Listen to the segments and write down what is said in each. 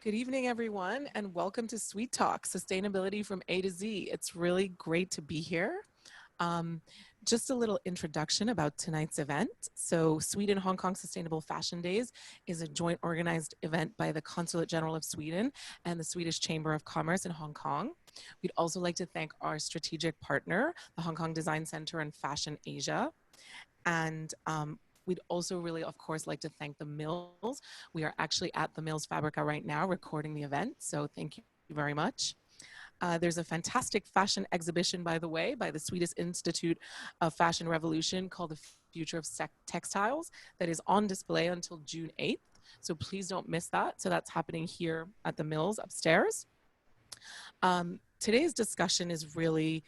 Good evening, everyone, and welcome to SWEDTALK, Sustainability from A to Z. It's really great to be here. Um, just a little introduction about tonight's event. So Sweden-Hong Kong Sustainable Fashion Days is a joint organized event by the Consulate General of Sweden and the Swedish Chamber of Commerce in Hong Kong. We'd also like to thank our strategic partner, the Hong Kong Design Center and Fashion Asia. And we'd also really, of course, like to thank the Mills. We are actually at the Mills Fabrica right now recording the event, so thank you very much. There's a fantastic fashion exhibition, by the way, by the Swedish Institute of Fashion Revolution called The Future of Textiles that is on display until June 8th. So please don't miss that. So that's happening here at the Mills upstairs. Today's discussion is really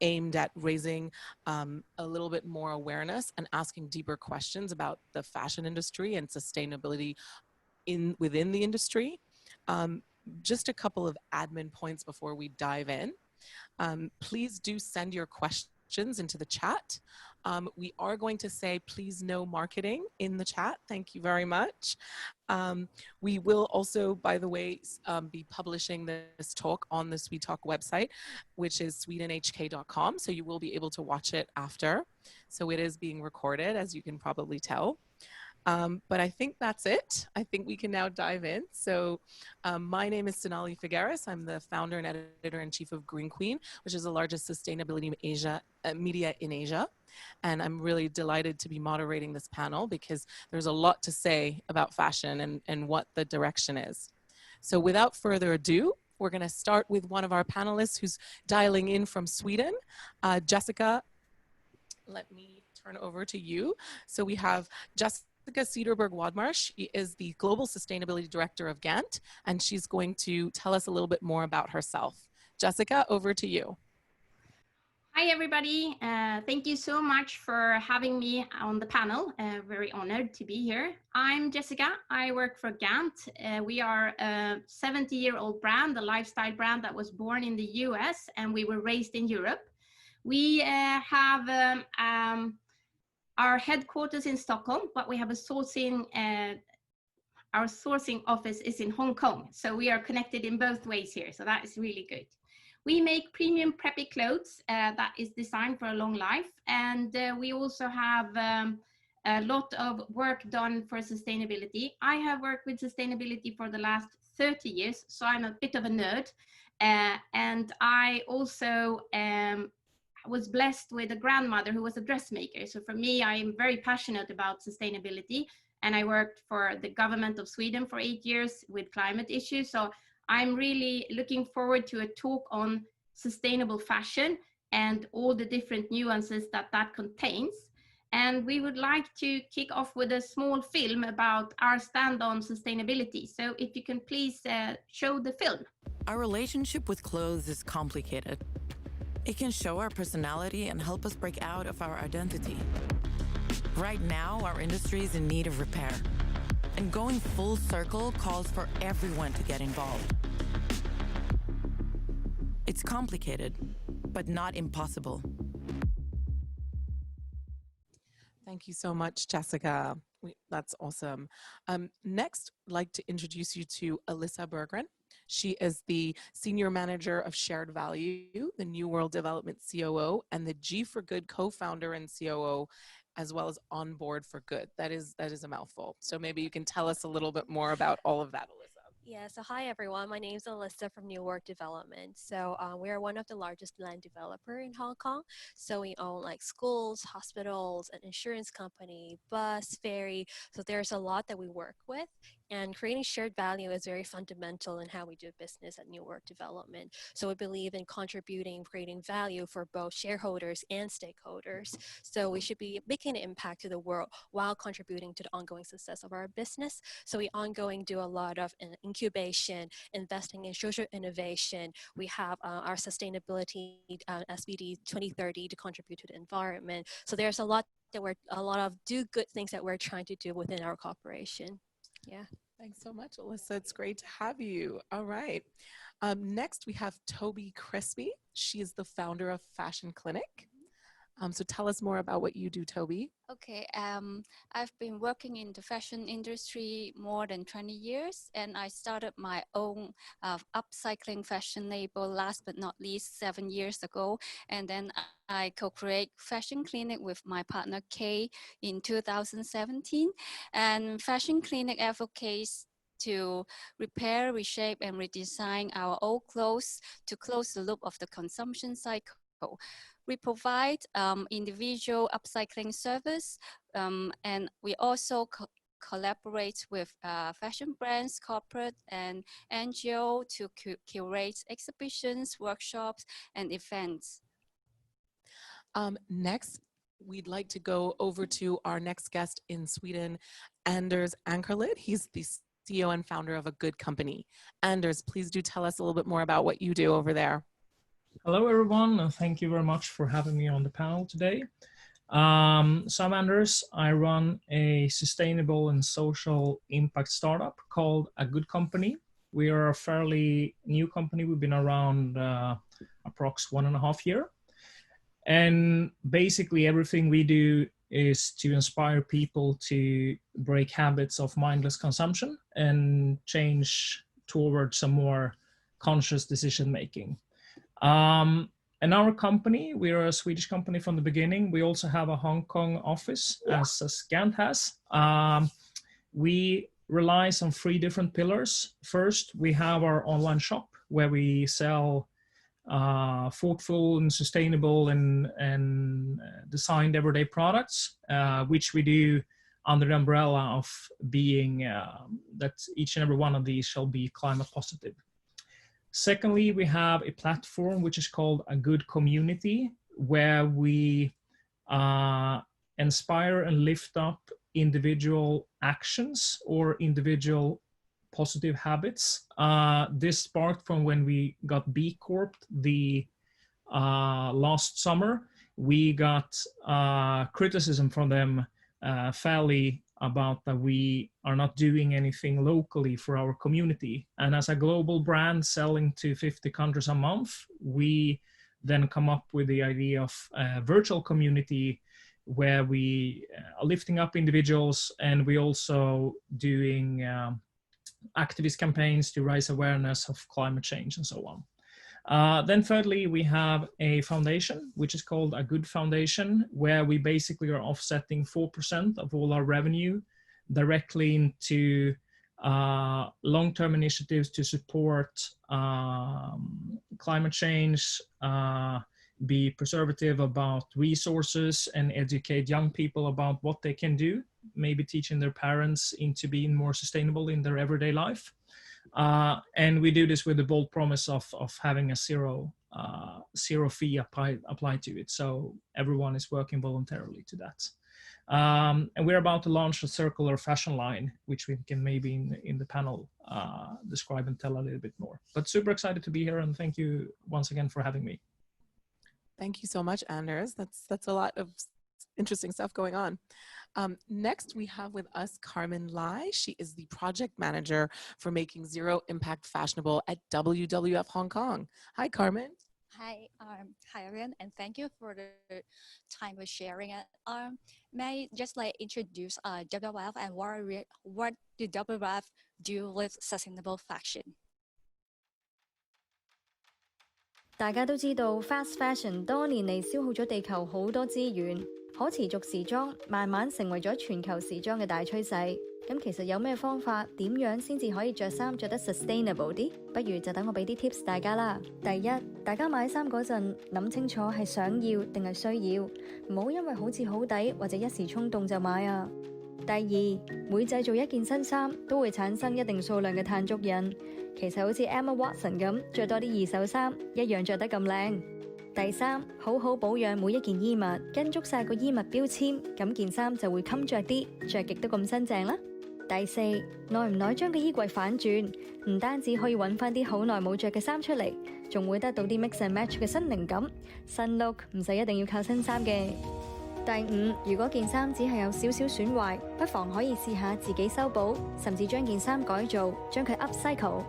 aimed at raising a little bit more awareness and asking deeper questions about the fashion industry and sustainability within the industry. Just a couple of admin points before we dive in. Please do send your questions into the chat. We are going to say, please no marketing in the chat. Thank you very much. We will also, by the way, be publishing this talk on the SwedTalk website, which is swedenhk.com. So you will be able to watch it after. So it is being recorded, as you can probably tell. But I think that's it. I think we can now dive in. So my name is Sonali Figueres. I'm the founder and editor-in-chief of Green Queen, which is the largest sustainability media in Asia. And I'm really delighted to be moderating this panel because there's a lot to say about fashion and what the direction is. So without further ado, we're going to start with one of our panelists who's dialing in from Sweden. Jessica, let me turn over to you. So we have Jessica Cederberg-Wadmarsh. She is the Global Sustainability Director of Gant, and she's going to tell us a little bit more about herself. Jessica, over to you. Hi, everybody. Thank you so much for having me on the panel. Very honored to be here. I'm Jessica. I work for Gant. We are a 70-year-old brand, a lifestyle brand that was born in the US, and we were raised in Europe. We have our headquarters in Stockholm, but we have a sourcing, our sourcing office is in Hong Kong. So we are connected in both ways here. So that is really good. We make premium preppy clothes that is designed for a long life. And we also have a lot of work done for sustainability. I have worked with sustainability for the last 30 years, so I'm a bit of a nerd. And I also was blessed with a grandmother who was a dressmaker. So for me, I am very passionate about sustainability. And I worked for the government of Sweden for 8 years with climate issues. So I'm really looking forward to a talk on sustainable fashion and all the different nuances that that contains. And we would like to kick off with a small film about our stand on sustainability. So if you can please show the film. Our relationship with clothes is complicated. It can show our personality and help us break out of our identity. Right now, our industry is in need of repair. And going full circle calls for everyone to get involved. It's complicated, but not impossible. Thank you so much, Jessica. That's awesome. Next, I'd like to introduce you to Alissa Berggren. She is the Senior Manager of Shared Value, the New World Development COO, and the G for Good co-founder and COO, as well as On Board for Good. That is a mouthful. So maybe you can tell us a little bit more about all of that, Alissa. Yeah, so hi everyone, my name is Alissa from New World Development. So we are one of the largest land developer in Hong Kong. So we own like schools, hospitals, an insurance company, bus, ferry. So there's a lot that we work with. And creating shared value is very fundamental in how we do business at New World Development. So we believe in contributing, creating value for both shareholders and stakeholders. So we should be making an impact to the world while contributing to the ongoing success of our business. So we ongoing do a lot of incubation, investing in social innovation. We have our sustainability SBD 2030 to contribute to the environment. So there's a lot of do good things that we're trying to do within our corporation. Yeah. Thanks so much, Alissa. It's great to have you. All right. Next, we have Toby Crispy. She is the founder of Fashion Clinic. So tell us more about what you do, Toby. Okay, I've been working in the fashion industry more than 20 years, and I started my own upcycling fashion label last but not least 7 years ago. And then I co-create Fashion Clinic with my partner Kay in 2017. And Fashion Clinic advocates to repair, reshape, and redesign our old clothes to close the loop of the consumption cycle. We provide individual upcycling service, and we also collaborate with fashion brands, corporate, and NGO to curate exhibitions, workshops, and events. Next, we'd like to go over to our next guest in Sweden, Anders Ankerlid. He's the CEO and founder of A Good Company. Anders, please do tell us a little bit more about what you do over there. Hello, everyone, and thank you very much for having me on the panel today. So I'm Anders. I run a sustainable and social impact startup called A Good Company. We are a fairly new company. We've been around approx 1.5 years. And basically everything we do is to inspire people to break habits of mindless consumption and change towards a more conscious decision making. And our company, we are a Swedish company from the beginning. We also have a Hong Kong office, as Gant has. We rely on 3 different pillars. First, we have our online shop where we sell thoughtful and sustainable and designed everyday products, which we do under the umbrella of being that each and every one of these shall be climate positive. Secondly, we have a platform which is called A Good Community, where we inspire and lift up individual actions or individual positive habits. This sparked from when we got B Corp the last summer. We got criticism from them fairly about that we are not doing anything locally for our community. And as a global brand selling to 50 countries a month, we then come up with the idea of a virtual community where we are lifting up individuals, and we also doing activist campaigns to raise awareness of climate change and so on. Then thirdly, we have a foundation, which is called A Good Foundation, where we basically are offsetting 4% of all our revenue directly into long-term initiatives to support climate change, be preservative about resources, and educate young people about what they can do, maybe teaching their parents into being more sustainable in their everyday life. And we do this with the bold promise of having a zero fee applied to it. So everyone is working voluntarily to that. And we're about to launch a circular fashion line, which we can maybe in the panel describe and tell a little bit more. But super excited to be here, and thank you once again for having me. Thank you so much, Anders. That's a lot of interesting stuff going on. Next, we have with us Carmen Li. She is the project manager for making zero impact fashionable at WWF Hong Kong. Hi, Carmen. Hi, everyone, and thank you for the time of sharing it. May I just introduce WWF and what do WWF do with sustainable fashion? 大家都知道 fast fashion 多年嚟消耗咗地球好多資源，可持續時裝慢慢成為咗全球時裝嘅大趨勢。咁其實有咩方法，點樣先至可以着衫着得 sustainable 啲？不如就等我俾啲 tips 大家啦。第一，大家買衫嗰陣諗清楚係想要定係需要，唔好因為好似好抵或者一時衝動就買啊。第二，每製造一件新衫都會產生一定數量嘅碳足印。其實好似 Emma Watson 咁，着多啲二手衫，一樣着得咁靚。第三，好好保養每一件衣物，跟足晒個衣物標籤，咁件衫就會襟着啲，着極都咁新淨啦。第四，耐唔耐將個衣櫃反轉，唔單止可以揾翻啲好耐冇着嘅衫出嚟，仲會得到啲 mix and match 嘅新靈感。新 look 唔使一定要靠新衫嘅。第五，如果件衫只係有少少損壞，不妨可以試下自己修補，甚至將件衫改造，將佢 upcycle。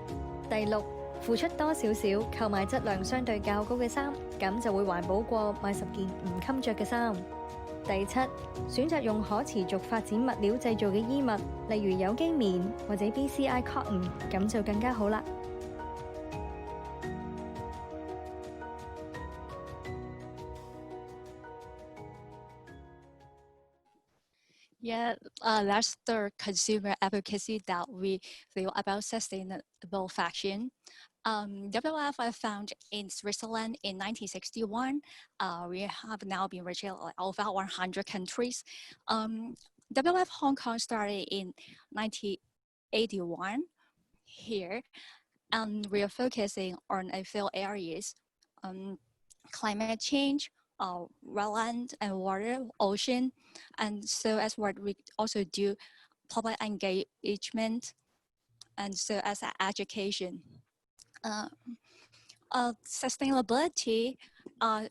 第六，付出多少少購買質量相對較高嘅衫，咁就會環保過買10件唔襟着嘅衫。第7，選擇用可持續發展物料製造嘅衣物，例如有機棉或者 BCI cotton， 咁就更加好啦。Yeah, that's the consumer advocacy that we feel about sustainable fashion. WWF was founded in Switzerland in 1961. We have now been reaching over 100 countries. WWF Hong Kong started in 1981 here, and we are focusing on a few areas: climate change, land and water, ocean, and so as what we also do public engagement, and so as education. Sustainability,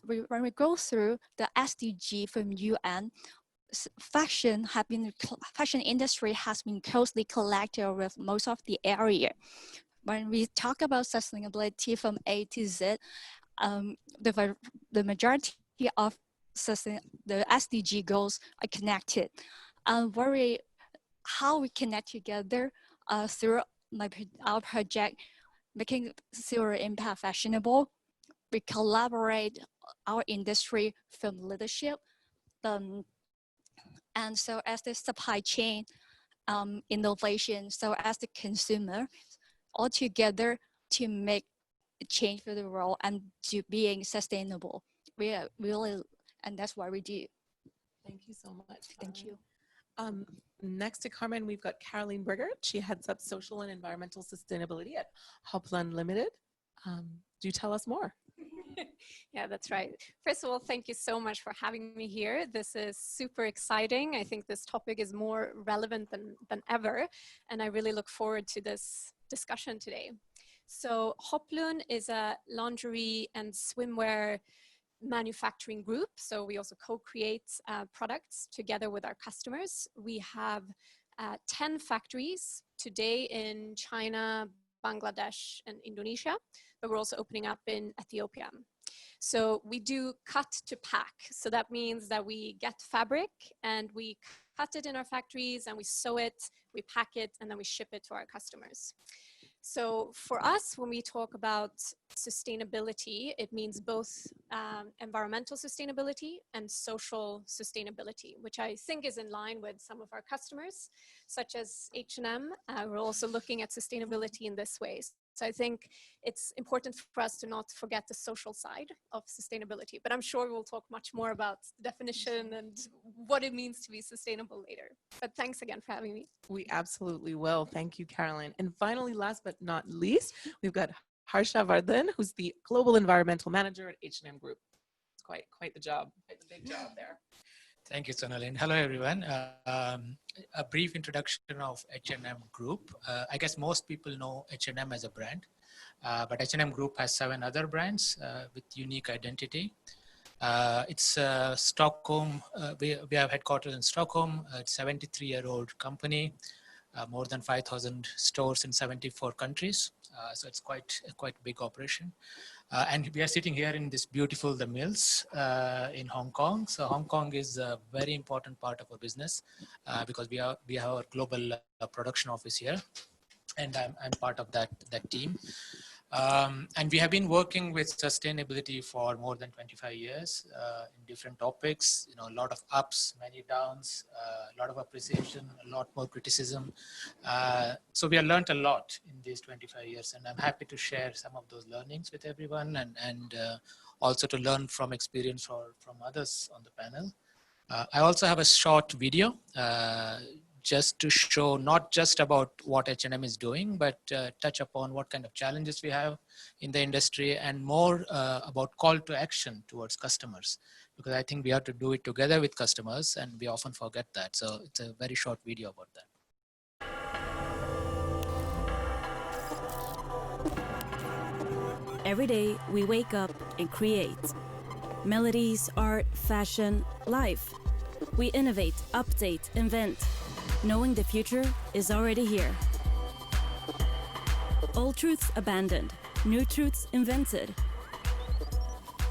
when we go through the SDG from UN, fashion industry has been closely connected with most of the area. When we talk about sustainability from A to Z, the majority of the SDG goals are connected. How we connect together through our project, making zero impact fashionable. We collaborate our industry from leadership, and so as the supply chain, innovation, so as the consumer, all together to make a change for the world and to being sustainable. We are really, and that's what we do. Thank you so much. Thank you. Next to Carmen, we've got Caroline Berggren. She heads up social and environmental sustainability at Helen Limited. Do tell us more. Yeah, that's right. First of all, thank you so much for having me here. This is super exciting. I think this topic is more relevant than ever, and I really look forward to this discussion today. So Hoplun is a lingerie and swimwear manufacturing group. So we also co-create products together with our customers. We have 10 factories today in China, Bangladesh, and Indonesia, but we're also opening up in Ethiopia. So we do cut to pack. So that means that we get fabric and we cut it in our factories and we sew it, we pack it, and then we ship it to our customers. So for us, when we talk about sustainability, it means both environmental sustainability and social sustainability, which I think is in line with some of our customers, such as H&M. We're also looking at sustainability in this way. So I think it's important for us to not forget the social side of sustainability, but I'm sure we'll talk much more about the definition and what it means to be sustainable later. But thanks again for having me. We absolutely will. Thank you, Caroline. And finally, last but not least, we've got Harsha Vardhan, who's the Global Environmental Manager at H&M Group. It's quite the job, quite the big job there. Thank you, Sonalyn. Hello, everyone. A brief introduction of H&M Group. I guess most people know H&M as a brand, but H&M Group has 7 other brands with unique identity. It's Stockholm. We have headquarters in Stockholm. It's a 73-year-old company, more than 5,000 stores in 74 countries. So it's quite a big operation. And we are sitting here in this beautiful The Mills in Hong Kong. So Hong Kong is a very important part of our business because we have our global production office here, and I'm part of that team. And we have been working with sustainability for more than 25 years in different topics, a lot of ups, many downs, a lot of appreciation, a lot more criticism. So we have learned a lot in these 25 years, and I'm happy to share some of those learnings with everyone and also to learn from experience from others on the panel. I also have a short video just to show not just about what H&M is doing, but touch upon what kind of challenges we have in the industry and more about call to action towards customers, because I think we have to do it together with customers and we often forget that. So it's a very short video about that. Every day we wake up and create. Melodies, art, fashion, life. We innovate, update, invent, knowing the future is already here. Old truths abandoned, new truths invented.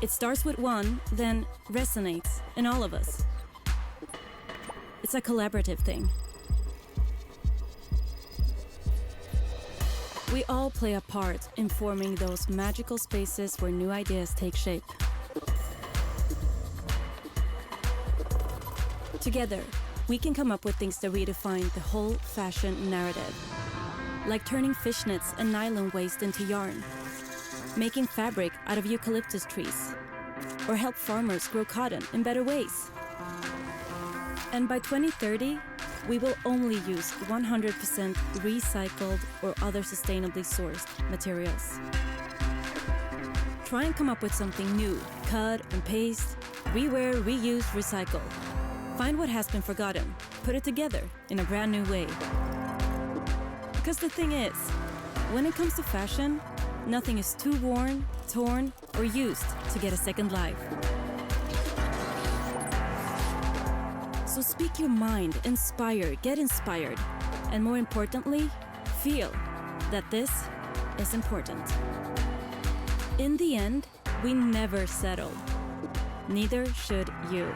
It starts with one, then resonates in all of us. It's a collaborative thing. We all play a part in forming those magical spaces where new ideas take shape. Together, we can come up with things that redefine the whole fashion narrative. Like turning fishnets and nylon waste into yarn, making fabric out of eucalyptus trees, or help farmers grow cotton in better ways. And by 2030, we will only use 100% recycled or other sustainably sourced materials. Try and come up with something new, cut and paste, rewear, reuse, recycle. Find what has been forgotten, put it together in a brand new way. Because the thing is, when it comes to fashion, nothing is too worn, torn, or used to get a second life. So speak your mind, inspire, get inspired, and more importantly, feel that this is important. In the end, we never settle. Neither should you.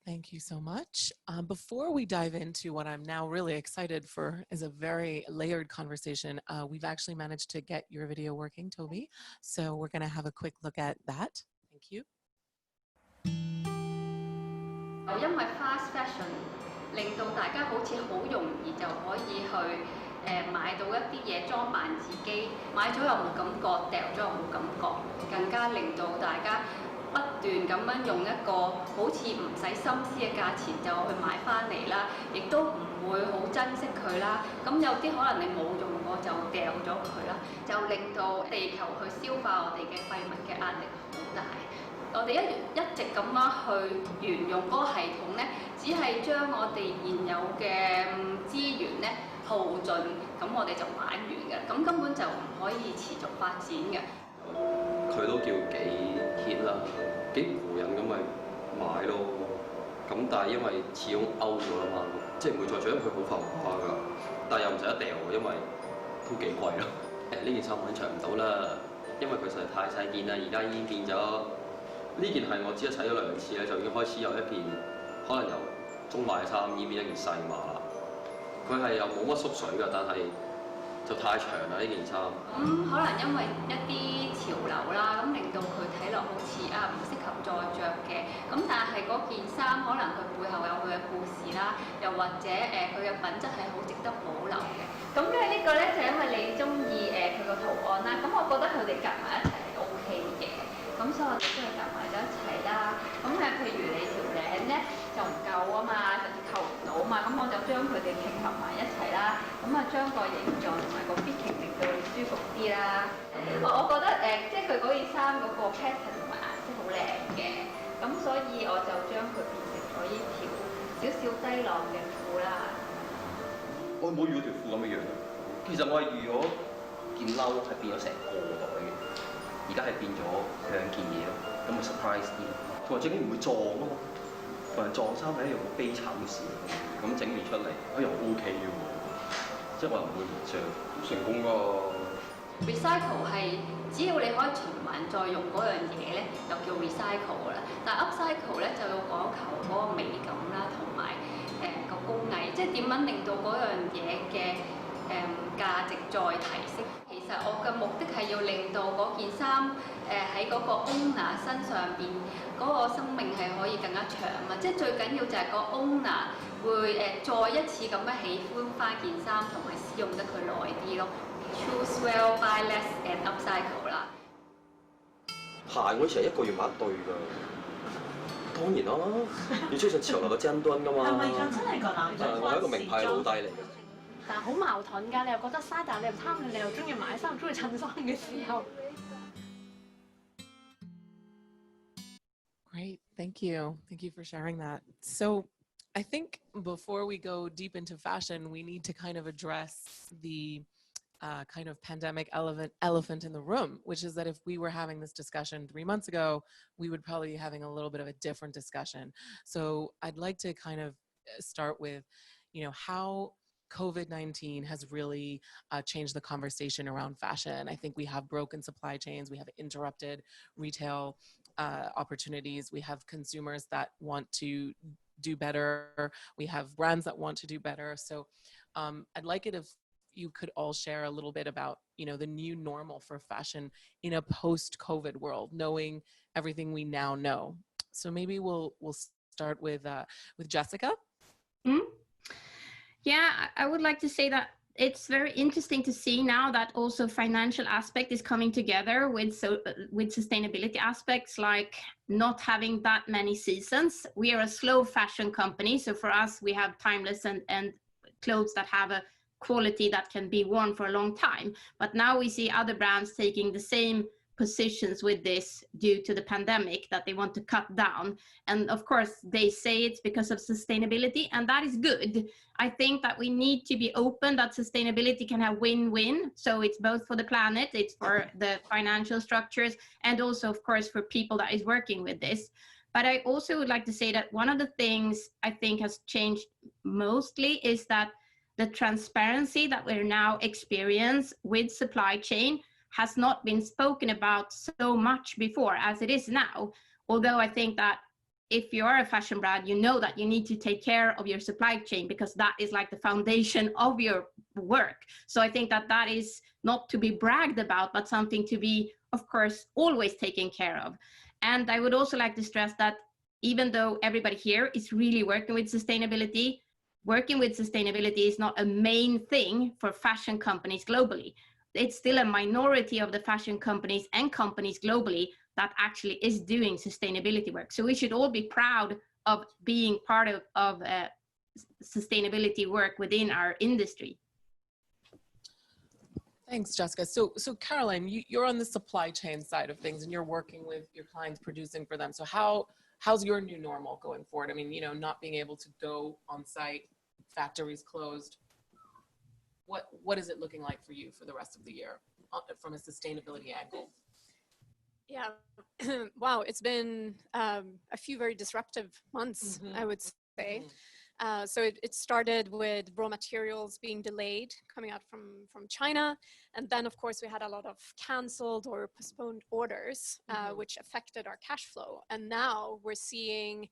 Thank you so much. Before we dive into what I'm now really excited for is a very layered conversation, we've actually managed to get your video working, Toby. So we're going to have a quick look at that. Thank you. 因為 fast fashion 令到大家好似好容易就可以去買到一啲嘢裝扮自己，買咗又冇感覺，掉咗又冇感覺，更加令到大家不斷咁樣用一個好似唔使心思嘅價錢就去買翻嚟啦，亦都唔會好珍惜佢啦。咁有啲可能你冇用過就掉咗佢啦，就令到地球去消化我哋嘅廢物嘅壓力好大。我哋一直咁樣去沿用嗰個系統咧，只係將我哋現有嘅資源咧耗盡，咁我哋就玩完嘅，咁根本就唔可以持續發展嘅。佢都叫幾 hit 啦，幾過癮咁咪買咯。咁但係因為始終 out 咗啦嘛，即係唔會再着，因為佢好浮誇㗎。但係又唔使得掉，因為都幾貴咯。呢件衫我已經着唔到啦，因為佢實在太細件啦，而家已經變咗。呢件係我只係洗咗2次咧，就已經開始有一件可能由中碼嘅衫已經變一件細碼啦。佢係又冇乜縮水㗎，但係就太長啦呢件衫。可能因為一啲潮流啦，咁令到佢睇落好似唔適合再着嘅。咁但係嗰件衫可能佢背後有佢嘅故事啦，又或者佢嘅品質係好值得保留嘅。咁因為呢個咧就因為你中意佢個圖案啦，咁我覺得佢哋夾埋一齊係 OK 嘅。咁所以我哋將佢夾埋咗一齊啦。咁譬如你條領咧就唔夠啊嘛，甚至扣唔到啊嘛，咁我就將佢哋拼合埋一齊啦。咁將個形狀同埋個 fitting 令到你舒服啲啦。我覺得即係佢嗰件衫嗰個 pattern 同埋顏色好靚嘅，咁所以我就將佢變成咗呢條少少低浪嘅褲啦。我冇預咗條褲咁嘅樣，其實我係預咗件褸係變咗成個袋嘅。而家係變咗2件嘢咯，咁咪 surprise 啲，同埋最緊要唔會撞咯，同埋撞衫係一樣好悲慘嘅事，咁整完出嚟又 OK 嘅喎，即係我又唔會唔着，成功咯。Recycle 係只要你可以循環再用嗰樣嘢咧，就叫 recycle 啦。但係 upcycle 咧就要講求嗰個美感啦，同埋個工藝，即係點樣令到嗰樣嘢嘅價值再提升。其實我嘅目的係要令到嗰件衫喺嗰個 owner 身上邊嗰個生命係可以更加長啊！即係最緊要就係個 owner 會再一次咁樣喜歡翻件衫，同埋使用得佢耐啲咯。Choose well, buy less and upcycle 啦。鞋我以前係1個月買1對㗎，當然啦，要追上潮流嘅尖端㗎嘛。係咪㗎？真係㗎男仔我係一個名牌老弟嚟嘅。但係好矛盾㗎，你又覺得嘥，但係你又貪你又中意買衫，中意襯衫嘅時候。Great, thank you. Thank you for sharing that. So I think before we go deep into fashion, we need to kind of address the kind of pandemic elephant in the room, which is that if we were having this discussion 3 months ago, we would probably be having a little bit of a different discussion. So I'd like to kind of start with, how COVID-19 has really changed the conversation around fashion. I think we have broken supply chains, we have interrupted retail opportunities, we have consumers that want to do better, we have brands that want to do better. So I'd like it if you could all share a little bit about, you know, the new normal for fashion in a post-COVID world, knowing everything we now know. So maybe we'll start with Jessica. Yeah, I would like to say that it's very interesting to see now that also financial aspect is coming together with sustainability aspects, like not having that many seasons. We are a slow fashion company, so for us we have timeless and clothes that have a quality that can be worn for a long time. But now we see other brands taking the same positions with this due to the pandemic, that they want to cut down. And of course they say it's because of sustainability, and that is good. I think that we need to be open that sustainability can have win-win. So it's both for the planet, it's for the financial structures, and also of course for people that is working with this. But I also would like to say that one of the things I think has changed mostly is that the transparency that we're now experience with supply chain has not been spoken about so much before as it is now. Although I think that if you are a fashion brand, you know that you need to take care of your supply chain, because that is like the foundation of your work. So I think that that is not to be bragged about, but something to be, of course, always taken care of. And I would also like to stress that even though everybody here is really working with sustainability is not a main thing for fashion companies globally. It's still a minority of the fashion companies and companies globally that actually is doing sustainability work. So we should all be proud of being part of sustainability work within our industry. Thanks, Jessica. So Caroline, you're on the supply chain side of things and you're working with your clients, producing for them. So how's your new normal going forward? I mean, you know, not being able to go on site, factories closed. What is it looking like for you for the rest of the year from a sustainability angle? Yeah, wow, it's been a few very disruptive months, I would say. So it started with raw materials being delayed coming out from China. And then, of course, we had a lot of canceled or postponed orders, which affected our cash flow. And now we're seeing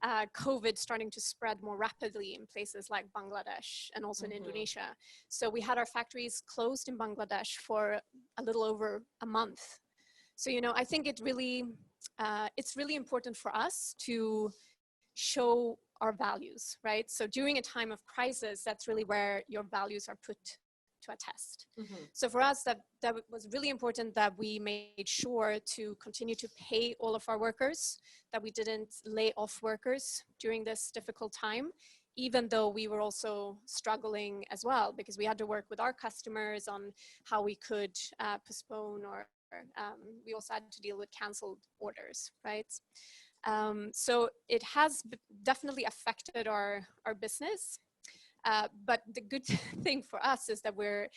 COVID starting to spread more rapidly in places like Bangladesh and also in Indonesia. So we had our factories closed in Bangladesh for a little over a month. So, you know, I think it's really important for us to show our values, right? So during a time of crisis, that's really where your values are put to a test. So for us, that was really important that we made sure to continue to pay all of our workers, that we didn't lay off workers during this difficult time, even though we were also struggling as well, because we had to work with our customers on how we could postpone or we also had to deal with canceled orders, right? So it has definitely affected our business. But the good thing for us is that we're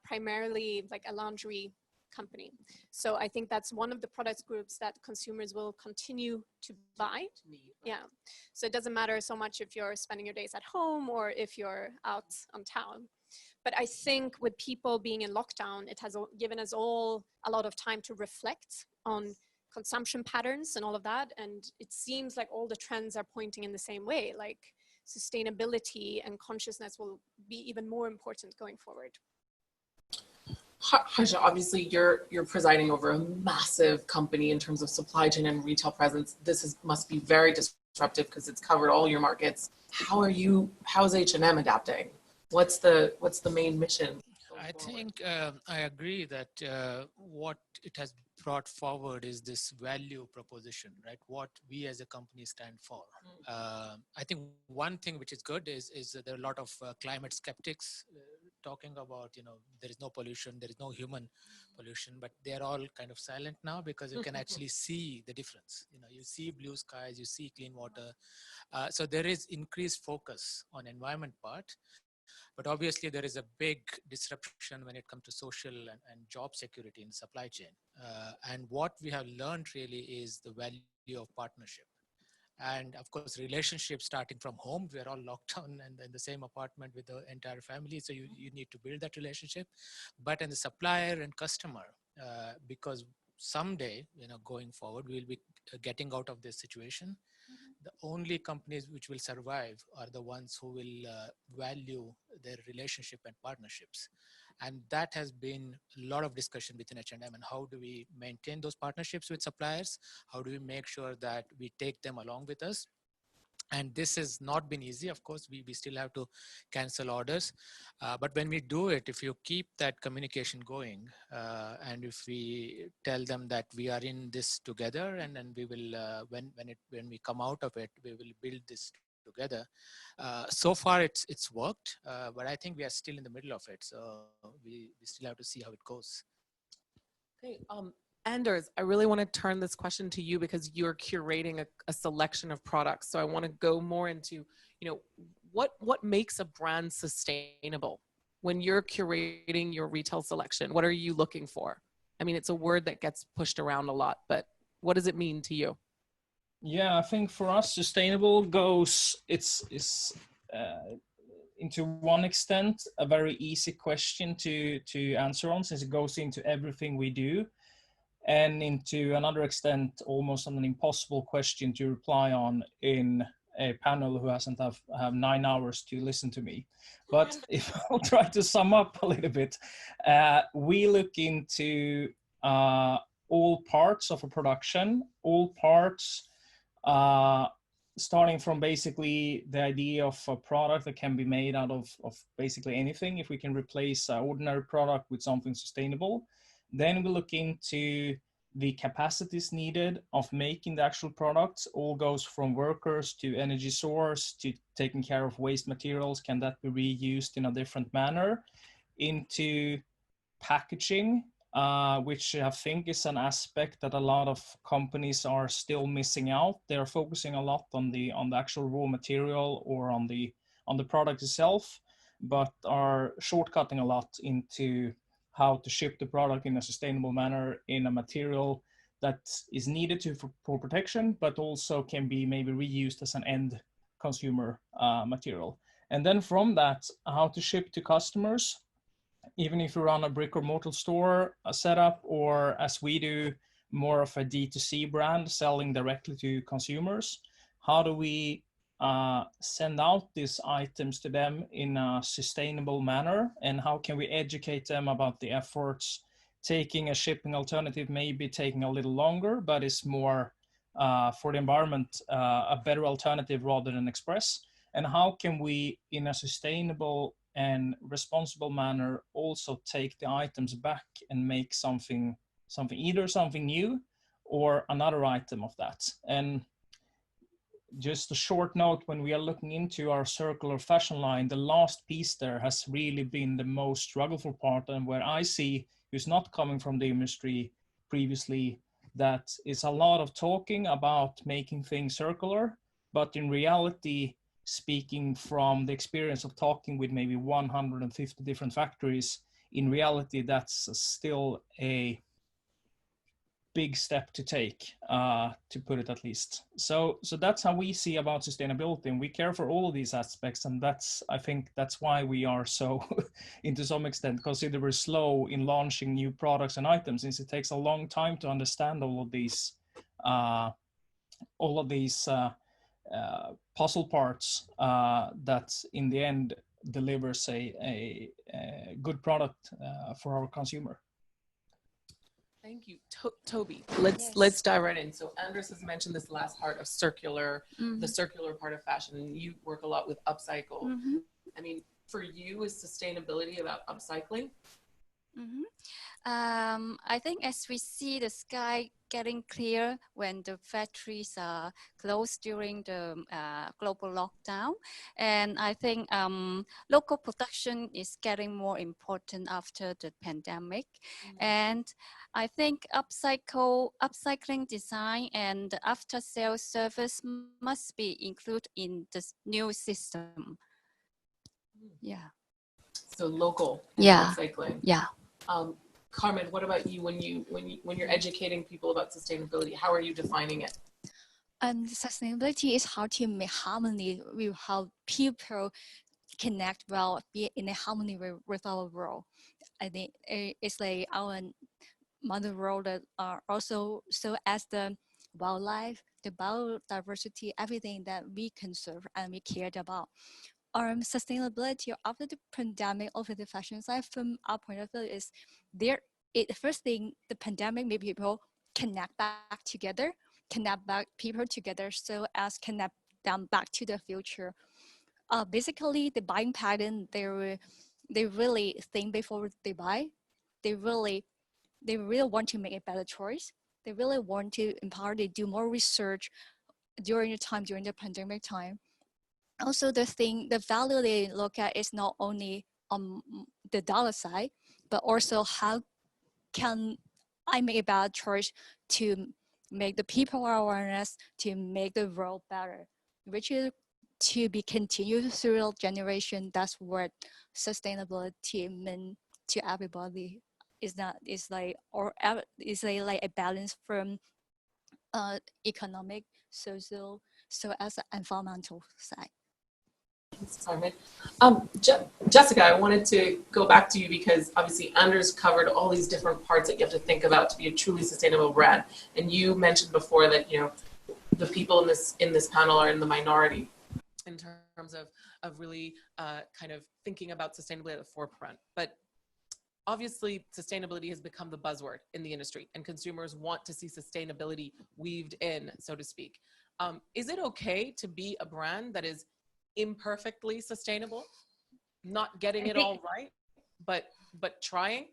primarily like a laundry company. So I think that's one of the product groups that consumers will continue to buy. Yeah. So it doesn't matter so much if you're spending your days at home or if you're out on town. But I think with people being in lockdown, it has given us all a lot of time to reflect on consumption patterns and all of that. And it seems like all the trends are pointing in the same way, like sustainability and consciousness will be even more important going forward. Harsha, obviously you're presiding over a massive company in terms of supply chain and retail presence. This must be very disruptive because it's covered all your markets. How's H&M adapting? What's the main mission? I think I agree that what it has brought forward is this value proposition, right? What we as a company stand for. I think one thing which is good is that there are a lot of climate skeptics talking about, you know, there is no pollution, there is no human pollution, but they're all kind of silent now because you can actually see the difference. You know, you see blue skies, you see clean water. So there is increased focus on environment part. But obviously, there is a big disruption when it comes to social and job security in supply chain. And what we have learned really is the value of partnership. And of course, relationships starting from home, we're all locked down and in the same apartment with the entire family. So you need to build that relationship. But in the supplier and customer, because someday, going forward, we'll be getting out of this situation. The only companies which will survive are the ones who will value their relationship and partnerships. And that has been a lot of discussion within H&M, and how do we maintain those partnerships with suppliers? How do we make sure that we take them along with us? And this has not been easy. Of course, we still have to cancel orders. But when we do it, if you keep that communication going, and if we tell them that we are in this together, and then we will, when we come out of it, we will build this together. So far, it's worked, but I think we are still in the middle of it. So we still have to see how it goes. Okay. Anders, I really want to turn this question to you because you're curating a selection of products. So I want to go more into, what makes a brand sustainable? When you're curating your retail selection, what are you looking for? I mean, it's a word that gets pushed around a lot, but what does it mean to you? Yeah, I think for us, sustainable goes, it's into one extent, a very easy question to answer on, since it goes into everything we do. And into another extent, almost an impossible question to reply on in a panel who hasn't have 9 hours to listen to me. But if I'll try to sum up a little bit, we look into all parts of a production, all parts, starting from basically the idea of a product that can be made out of basically anything. If we can replace an ordinary product with something sustainable, then we look into the capacities needed of making the actual products. All goes from workers to energy source to taking care of waste materials. Can that be reused in a different manner? Into packaging, which I think is an aspect that a lot of companies are still missing out. They're focusing a lot on the actual raw material or on the product itself, but are shortcutting a lot into how to ship the product in a sustainable manner in a material that is needed for protection, but also can be maybe reused as an end consumer material. And then from that, how to ship to customers, even if you run a brick or mortar store setup, or as we do, more of a D2C brand selling directly to consumers. How do we send out these items to them in a sustainable manner, and how can we educate them about the efforts? Taking a shipping alternative may be taking a little longer, but it's more for the environment, a better alternative rather than express. And how can we, in a sustainable and responsible manner, also take the items back and make something either something new or another item of that. And just a short note, when we are looking into our circular fashion line, the last piece there has really been the most struggleful part, and where I see, who's not coming from the industry previously, that is a lot of talking about making things circular, but in reality, speaking from the experience of talking with maybe 150 different factories, in reality, that's still a big step to take, to put it at least. So that's how we see about sustainability, and we care for all of these aspects, and I think that's why we are so, into some extent, considerably slow in launching new products and items, since it takes a long time to understand all of these puzzle parts that in the end delivers a good product for our consumer. Thank you, Toby. Let's dive right in. So Anders has mentioned this last part of circular, the circular part of fashion, and you work a lot with upcycle. I mean, for you, is sustainability about upcycling? I think as we see the sky getting clear when the factories are closed during the global lockdown, and I think local production is getting more important after the pandemic. And I think upcycling design and after sales service must be included in this new system. Yeah. So local upcycling. Yeah. Carmen, what about you when you're educating people about sustainability? How are you defining it? And sustainability is how to make harmony with how people connect well, be in a harmony with our world. I think it's like our mother world that are also so as the wildlife, the biodiversity, everything that we conserve and we cared about. Sustainability after the pandemic, over the fashion side, from our point of view, is there. First thing, the pandemic made people connect back together, connect back people together, so as connect them back to the future. Basically, the buying pattern, they really think before they buy. They really want to make a better choice. They really want to empower. They do more research during the pandemic time. Also, the value they look at is not only on the dollar side, but also how can I make a better choice to make the people awareness, to make the world better, which is to be continued through generation. That's what sustainability means to everybody. Is like a balance from economic, social, so as an environmental side. Thanks, Carmen. Jessica, I wanted to go back to you because obviously Anders covered all these different parts that you have to think about to be a truly sustainable brand. And you mentioned before that, you know, the people in this panel are in the minority in terms of really kind of thinking about sustainability at the forefront. But obviously, sustainability has become the buzzword in the industry, and consumers want to see sustainability weaved in, so to speak. Is it okay to be a brand that is imperfectly sustainable, not getting it all right, but trying?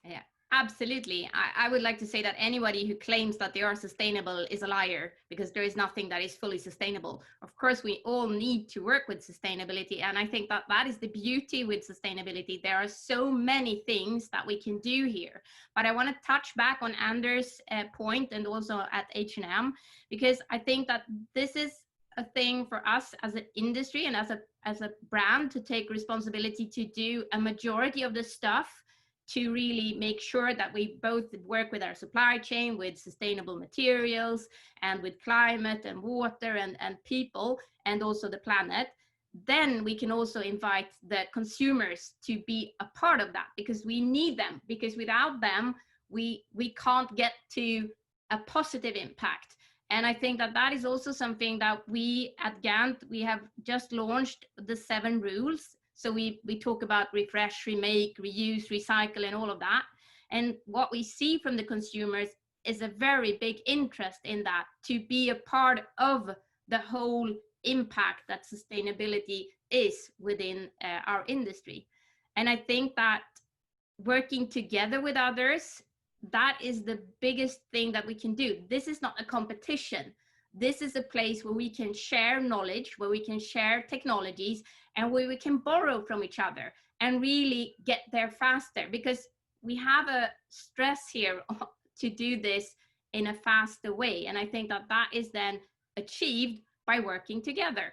Yeah, absolutely. I would like to say that anybody who claims that they are sustainable is a liar, because there is nothing that is fully sustainable. Of course, we all need to work with sustainability, and I think that that is the beauty with sustainability. There are so many things that we can do here. But I want to touch back on Anders' point, and also at H&M, because I think that this is a thing for us as an industry and as a brand to take responsibility to do a majority of the stuff, to really make sure that we both work with our supply chain, with sustainable materials, and with climate and water and people, and also the planet. Then we can also invite the consumers to be a part of that, because we need them, because without them, we can't get to a positive impact. And I think that that is also something that we at Gant, we have just launched the 7 rules. So we talk about refresh, remake, reuse, recycle, and all of that. And what we see from the consumers is a very big interest in that, to be a part of the whole impact that sustainability is within our industry. And I think that working together with others, that is the biggest thing that we can do. This is not a competition. This is a place where we can share knowledge, where we can share technologies, and where we can borrow from each other and really get there faster, because we have a stress here to do this in a faster way. And I think that that is then achieved by working together.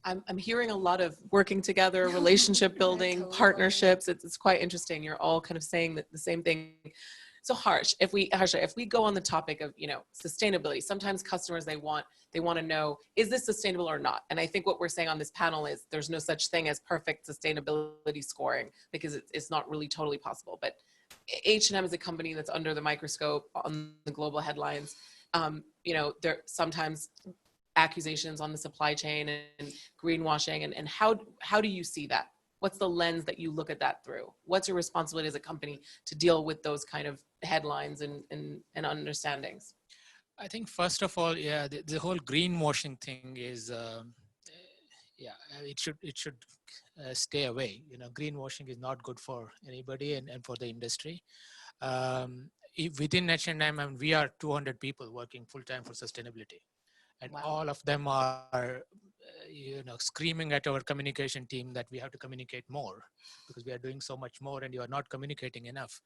I'm hearing a lot of working together, relationship building, partnerships. It's quite interesting. You're all kind of saying the same thing. So Harsha, if we go on the topic of, you know, sustainability, sometimes customers, they want to know, is this sustainable or not? And I think what we're saying on this panel is there's no such thing as perfect sustainability scoring, because it's not really totally possible. But H&M is a company that's under the microscope on the global headlines. You know, there sometimes accusations on the supply chain and greenwashing, and how do you see that? What's the lens that you look at that through? What's your responsibility as a company to deal with those kind of headlines and understandings? I think first of all, yeah, the whole greenwashing thing is, yeah, it should stay away. You know, greenwashing is not good for anybody and for the industry. Within H&M, I mean, we are 200 people working full time for sustainability. And wow, all of them are, you know, screaming at our communication team that we have to communicate more, because we are doing so much more and you are not communicating enough.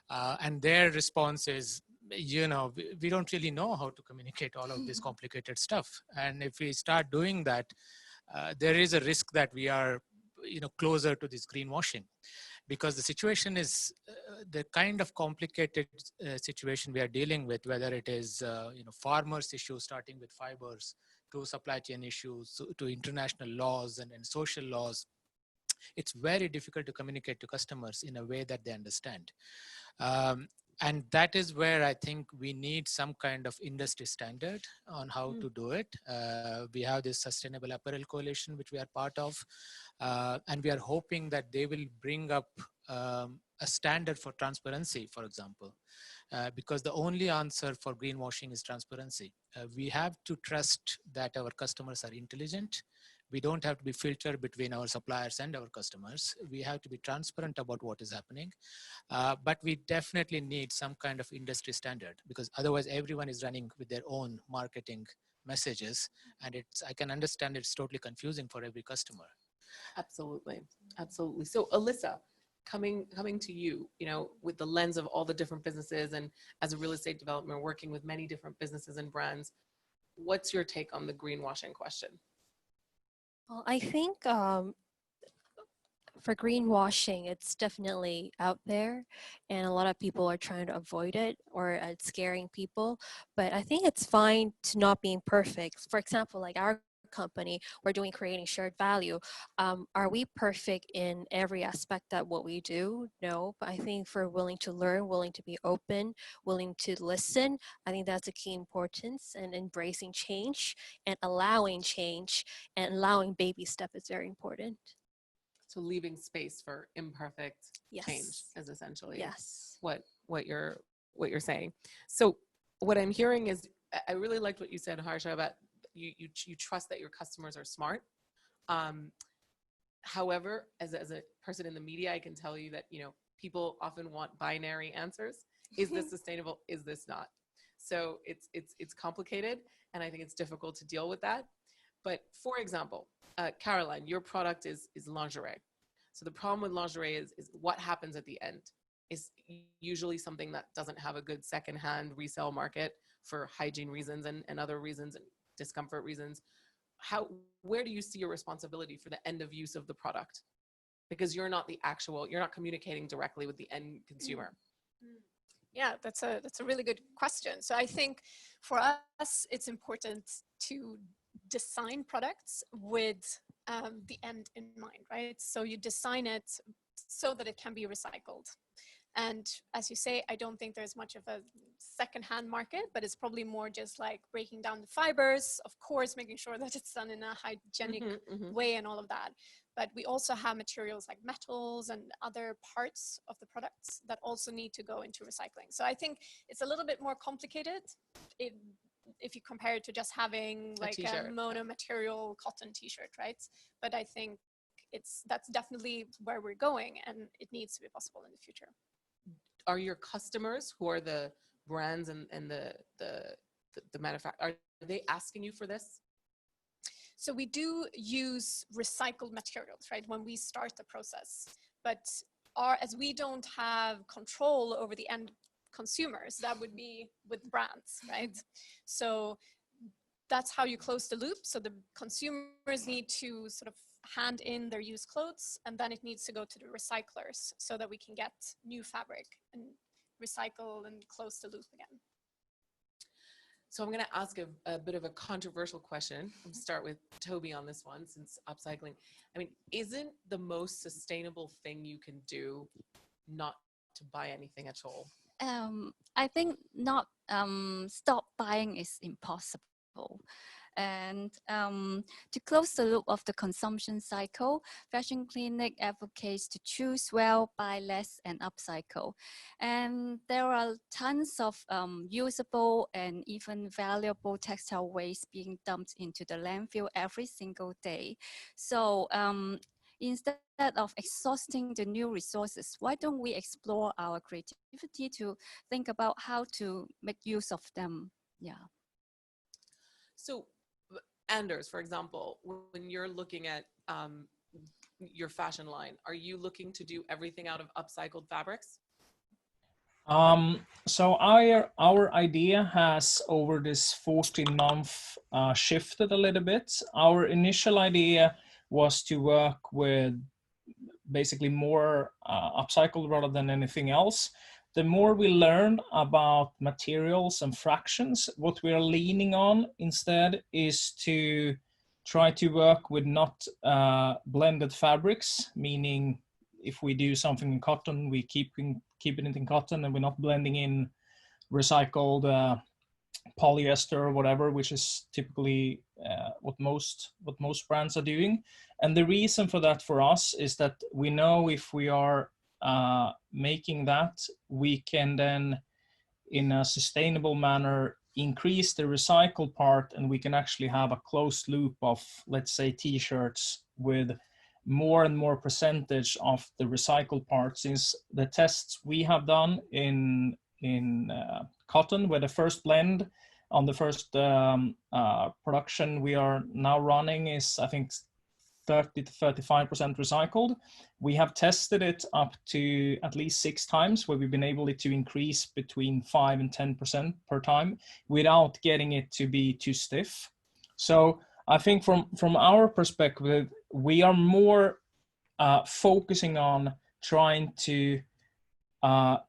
And their response is, you know, we don't really know how to communicate all of this complicated stuff. And if we start doing that, there is a risk that we are, you know, closer to this greenwashing. because the situation is the kind of complicated situation we are dealing with, whether it is farmers' issues starting with fibers, to supply chain issues, to international laws and social laws. It's very difficult to communicate to customers in a way that they understand. And that is where I think we need some kind of industry standard on how to do it. We have this Sustainable Apparel Coalition, which we are part of. And we are hoping that they will bring up a standard for transparency, for example, because the only answer for greenwashing is transparency. We have to trust that our customers are intelligent. We don't have to be filtered between our suppliers and our customers. We have to be transparent about what is happening. But we definitely need some kind of industry standard, because otherwise everyone is running with their own marketing messages. And I can understand it's totally confusing for every customer. Absolutely, absolutely. So Alissa, coming to you, with the lens of all the different businesses, and as a real estate developer working with many different businesses and brands, what's your take on the greenwashing question? Well, I think for greenwashing, it's definitely out there, and a lot of people are trying to avoid it, or it's scaring people. But I think it's fine to not being perfect. For example, like our company, we're doing creating shared value. Are we perfect in every aspect of what we do? No, but I think if we're willing to learn, willing to be open, willing to listen, I think that's a key importance. And embracing change and allowing baby step is very important. So leaving space for imperfect change is essentially what you're saying. So what I'm hearing is, I really liked what you said, Harsha, about you trust that your customers are smart. However, as a person in the media, I can tell you that people often want binary answers. Is this sustainable? Is this not? So it's complicated, and I think it's difficult to deal with that. But for example, Caroline, your product is lingerie. So the problem with lingerie is what happens at the end is usually something that doesn't have a good secondhand resale market for hygiene reasons and other reasons and discomfort reasons. Where do you see your responsibility for the end of use of the product? Because you're not communicating directly with the end consumer. Yeah, that's a really good question. So I think for us, it's important to design products with the end in mind, right? So you design it so that it can be recycled. And as you say, I don't think there's much of a secondhand market, but it's probably more just like breaking down the fibers, of course, making sure that it's done in a hygienic way and all of that. But we also have materials like metals and other parts of the products that also need to go into recycling. So I think it's a little bit more complicated if you compare it to just having like a mono material cotton t-shirt, right? But I think that's definitely where we're going, and it needs to be possible in the future. Are your customers, who are the brands and the manufacturer, are they asking you for this? So we do use recycled materials, right, when we start the process. But as we don't have control over the end consumers, that would be with brands, right? So that's how you close the loop. So the consumers need to sort of hand in their used clothes, and then it needs to go to the recyclers so that we can get new fabric and recycle and close the loop again. So I'm going to ask a bit of a controversial question. I'll start with Toby on this one, since upcycling. I mean, isn't the most sustainable thing you can do not to buy anything at all? I think not stop buying is impossible. And to close the loop of the consumption cycle, Fashion Clinic advocates to choose well, buy less, and upcycle. And there are tons of usable and even valuable textile waste being dumped into the landfill every single day. So instead of exhausting the new resources, why don't we explore our creativity to think about how to make use of them? Yeah. So Anders, for example, when you're looking at your fashion line, are you looking to do everything out of upcycled fabrics? So our idea has over this 14-month shifted a little bit. Our initial idea was to work with basically more upcycled rather than anything else. The more we learn about materials and fractions, what we are leaning on instead is to try to work with not blended fabrics, meaning if we do something in cotton, we keep it in cotton and we're not blending in recycled polyester or whatever, which is typically what most brands are doing. And the reason for that for us is that we know if we are making that, we can then in a sustainable manner increase the recycled part, and we can actually have a closed loop of, let's say, t-shirts with more and more percentage of the recycled part, since the tests we have done in cotton, where the first blend on the first production we are now running is, I think, 30 to 35% recycled. We have tested it up to at least 6 times, where we've been able to increase between 5 and 10% per time without getting it to be too stiff. So I think from our perspective, we are more focusing on trying to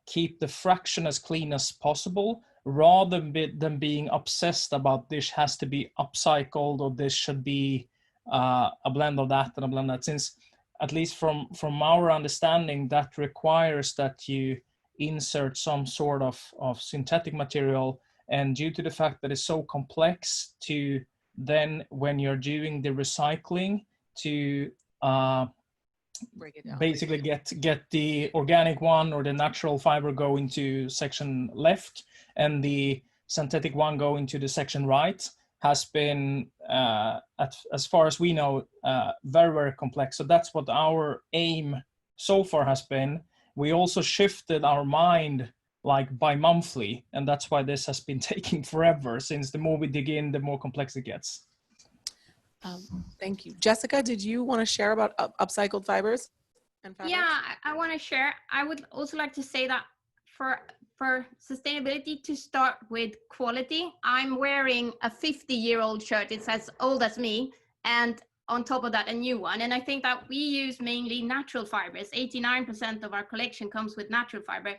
keep the fraction as clean as possible, rather than being obsessed about this has to be upcycled or this should be a blend of that and a blend of that, since at least from our understanding, that requires that you insert some sort of synthetic material, and due to the fact that it's so complex to then, when you're doing the recycling, to break it down, basically get the organic one or the natural fiber go into section left and the synthetic one go into the section right, has been, as far as we know, very, very complex. So that's what our aim so far has been. We also shifted our mind like bi-monthly, and that's why this has been taking forever, since the more we dig in, the more complex it gets. Thank you. Jessica, did you want to share about upcycled fibers and fabrics? Yeah, I want to share. I would also like to say that for sustainability to start with quality, I'm wearing a 50-year-old shirt. It says old as me, and on top of that, a new one. And I think that we use mainly natural fibers. 89% of our collection comes with natural fiber.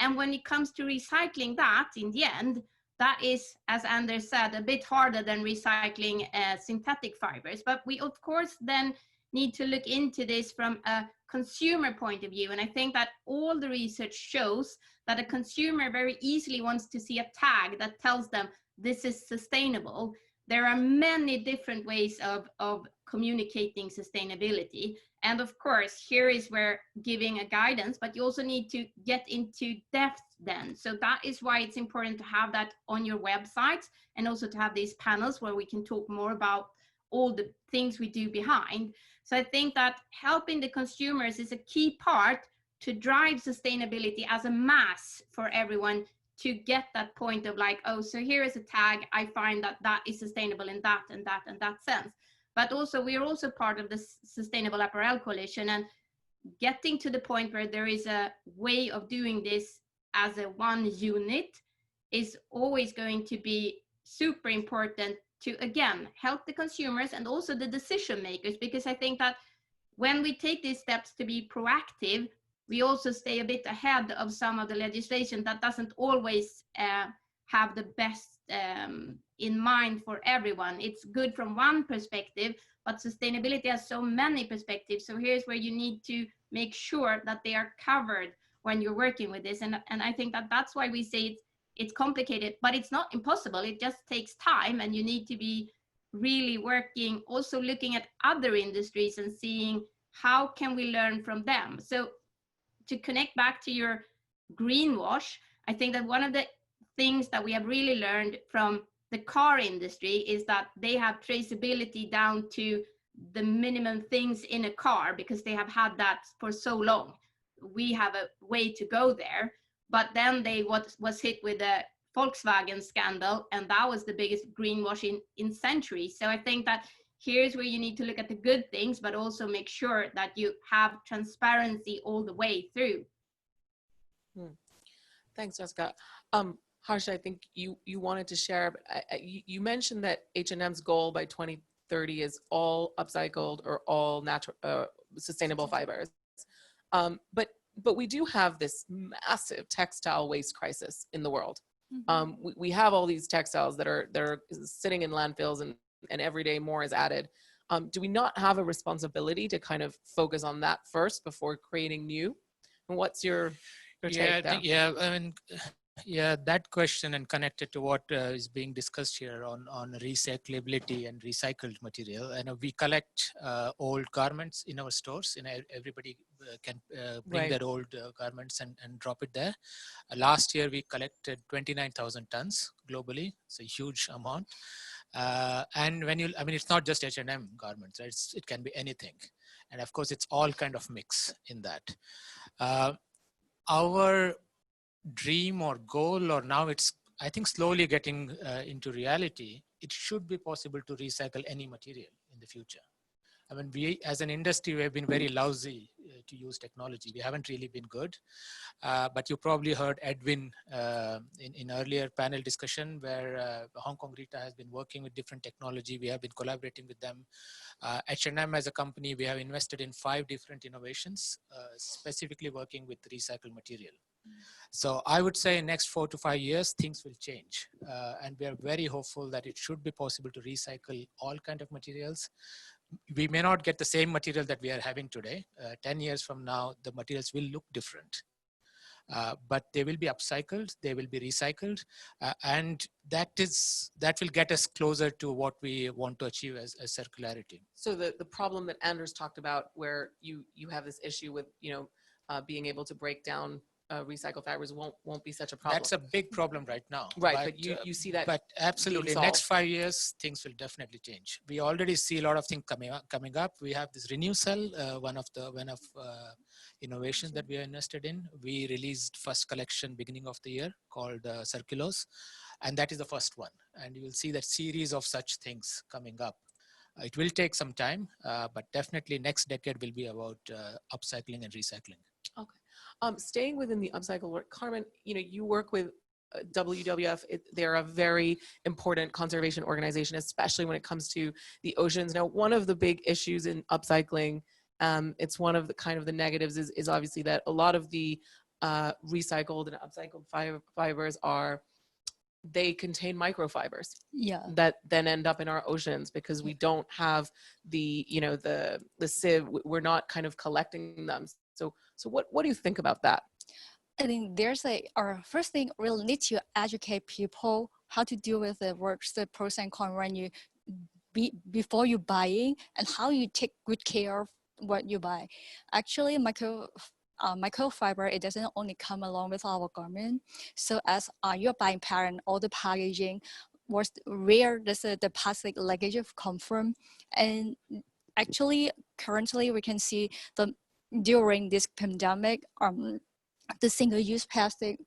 And when it comes to recycling that, in the end, that is, as Anders said, a bit harder than recycling synthetic fibers. But we, of course, then need to look into this from a consumer point of view. And I think that all the research shows that a consumer very easily wants to see a tag that tells them this is sustainable. There are many different ways of communicating sustainability. And of course, here is where giving a guidance, but you also need to get into depth then. So that is why it's important to have that on your website, and also to have these panels where we can talk more about all the things we do behind. So I think that helping the consumers is a key part to drive sustainability as a mass for everyone, to get that point of like, oh, so here is a tag, I find that that is sustainable in that and that and that sense. But also, we're also part of the Sustainable Apparel Coalition, and getting to the point where there is a way of doing this as a one unit is always going to be super important to, again, help the consumers and also the decision makers, because I think that when we take these steps to be proactive, we also stay a bit ahead of some of the legislation that doesn't always have the best in mind for everyone. It's good from one perspective, but sustainability has so many perspectives. So here's where you need to make sure that they are covered when you're working with this. And I think that that's why we say it's complicated, but it's not impossible. It just takes time, and you need to be really working, also looking at other industries and seeing how can we learn from them. So to connect back to your greenwash, I think that one of the things that we have really learned from the car industry is that they have traceability down to the minimum things in a car, because they have had that for so long. We have a way to go there, but then they was hit with a Volkswagen scandal, and that was the biggest greenwashing in centuries. So I think that here's where you need to look at the good things, but also make sure that you have transparency all the way through. Thanks, Jessica. Harsha, I think you wanted to share, you mentioned that H&M's goal by 2030 is all upcycled or all natural, sustainable fibers. But we do have this massive textile waste crisis in the world. We have all these textiles that are sitting in landfills, and every day more is added. Do we not have a responsibility to kind of focus on that first before creating new? And what's your take there? Yeah, that question, and connected to what is being discussed here on recyclability and recycled material. And we collect old garments in our stores. Everybody can bring their old garments and drop it there. Last year we collected 29,000 tons globally. It's a huge amount. And it's not just H&M garments, right? It can be anything. And of course, it's all kind of mix in that. Our dream or goal, or now it's, I think, slowly getting into reality, it should be possible to recycle any material in the future. I mean, we as an industry, we have been very lousy to use technology. We haven't really been good. But you probably heard Edwin in earlier panel discussion where Hong Kong Rita has been working with different technology. We have been collaborating with them. H&M as a company, we have invested in 5 different innovations, specifically working with recycled material. So I would say in next 4 to 5 years, things will change. And we are very hopeful that it should be possible to recycle all kinds of materials. We may not get the same material that we are having today. 10 years from now, the materials will look different. But they will be upcycled, they will be recycled, and that will get us closer to what we want to achieve as circularity. So the problem that Anders talked about, where you have this issue with being able to break down recycled fibers, won't be such a problem. That's a big problem right now. Right, but you see that. But absolutely, next 5 years, things will definitely change. We already see a lot of things coming up. We have this Resale, one of innovations that we are invested in. We released first collection beginning of the year called Circulose, and that is the first one. And you will see that series of such things coming up. It will take some time, but definitely next decade will be about upcycling and recycling. Okay. Staying within the upcycle work, Carmen, you work with WWF. They're a very important conservation organization, especially when it comes to the oceans. Now, one of the big issues in upcycling, it's one of the kind of the negatives is obviously that a lot of the recycled and upcycled fibers they contain microfibers that then end up in our oceans because we don't have the sieve. We're not kind of collecting them. So what do you think about that? I think our first thing, we'll need to educate people how to deal with the works, the pros and cons when you before you buying, and how you take good care of what you buy. Actually, microfiber, it doesn't only come along with our garment. So as you're buying parent, all the packaging, where does the plastic luggage come from? And actually, currently we can see during this pandemic, the single-use plastic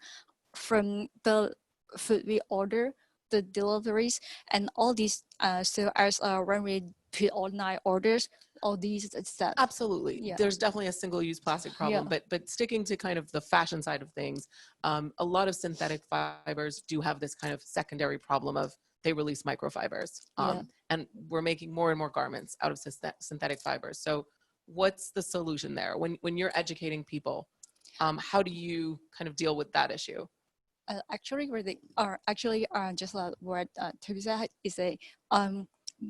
from the food we order, the deliveries, and all these. So as when we put online orders, all these stuff. Absolutely, there's definitely a single-use plastic problem. But sticking to kind of the fashion side of things, a lot of synthetic fibers do have this kind of secondary problem of they release microfibers, and we're making more and more garments out of synthetic fibers. So what's the solution there? When you're educating people, how do you kind of deal with that issue? Actually, just like what Toby said, is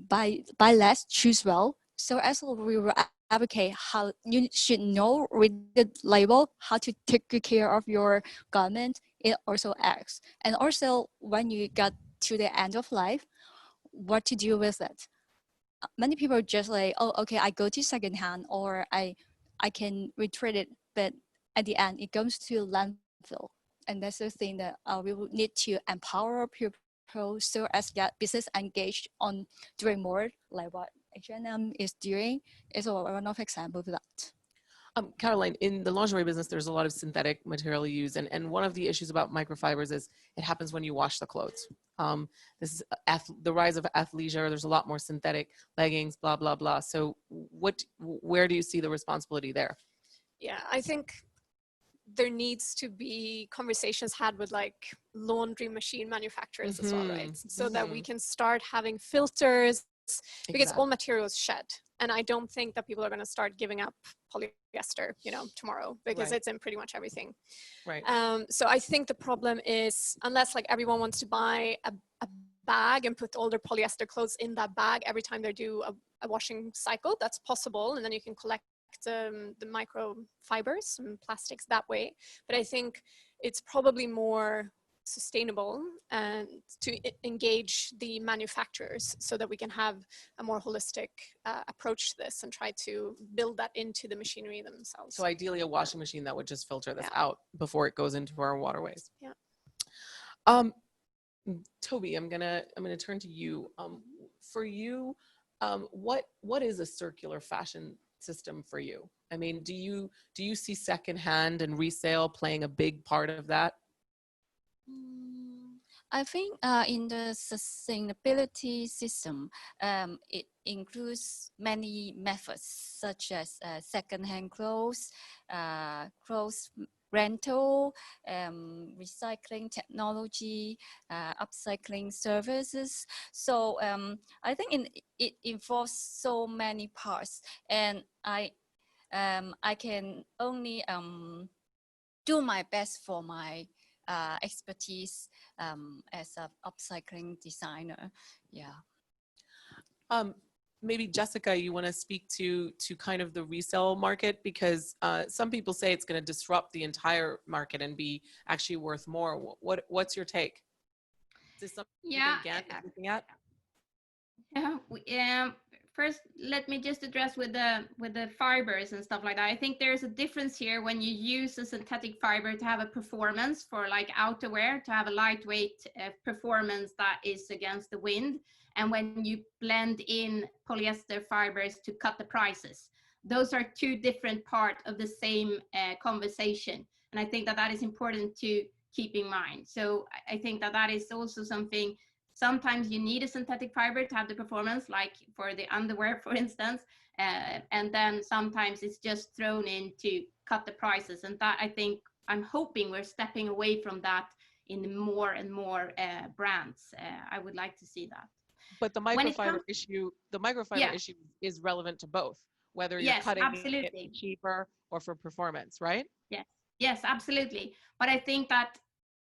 buy less, choose well. So as we will advocate how you should know, read the label, how to take good care of your garment. It also acts, and also when you get to the end of life, what to do with it. Many people just like, oh, okay, I go to secondhand, or I can retrade it, but at the end it goes to landfill. And that's the thing that we will need to empower people so as get business engaged on doing more, like what H&M is doing is one of example of that. Caroline, in the lingerie business, there's a lot of synthetic material used, and one of the issues about microfibers is it happens when you wash the clothes. This is the rise of athleisure. There's a lot more synthetic leggings, blah, blah, blah. So where do you see the responsibility there? Yeah, I think there needs to be conversations had with like laundry machine manufacturers as well, right? So that we can start having filters, because all materials shed. And I don't think that people are going to start giving up polyester, you know, tomorrow, because Right. it's in pretty much everything. Right. So I think the problem is, unless like everyone wants to buy a bag and put all their polyester clothes in that bag every time they do a washing cycle, that's possible. And then you can collect the microfibers and plastics that way. But I think it's probably more sustainable and to engage the manufacturers so that we can have a more holistic approach to this and try to build that into the machinery themselves. So ideally a washing machine that would just filter this out before it goes into our waterways. Yeah. Toby, I'm gonna turn to you. For you, what is a circular fashion system for you? I mean, do you see secondhand and resale playing a big part of that? I think in the sustainability system, it includes many methods such as second-hand clothes, clothes rental, recycling technology, upcycling services. So I think it involves so many parts, and I can only do my best for my expertise as an upcycling designer. Yeah. Maybe Jessica, you want to speak to kind of the resale market, because some people say it's going to disrupt the entire market and be actually worth more. What's your take? Is this something Yeah. Gant is looking at? Yeah. First, let me just address with the fibers and stuff like that. I think there's a difference here when you use a synthetic fiber to have a performance for like outerwear, to have a lightweight performance that is against the wind, and when you blend in polyester fibers to cut the prices. Those are two different parts of the same conversation, and I think that is important to keep in mind. So I think that is also something. Sometimes you need a synthetic fiber to have the performance, like for the underwear, for instance, and then sometimes it's just thrown in to cut the prices. And that, I think, I'm hoping we're stepping away from that in more and more brands. I would like to see that. But the microfiber issue is relevant to both, whether you're cutting it cheaper or for performance, right? Yes, absolutely. But I think that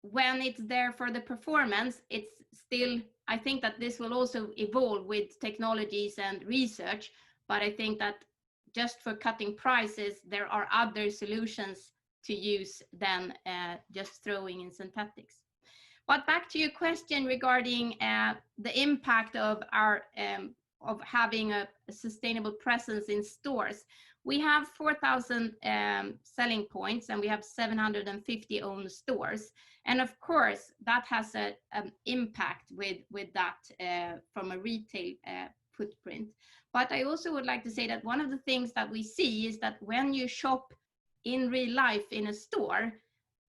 when it's there for the performance, it's still, I think that this will also evolve with technologies and research, but I think that just for cutting prices, there are other solutions to use than just throwing in synthetics. But back to your question regarding the impact of our of having a sustainable presence in stores. We have 4,000 selling points, and we have 750 owned stores. And of course, that has an impact with that from a retail footprint. But I also would like to say that one of the things that we see is that when you shop in real life in a store,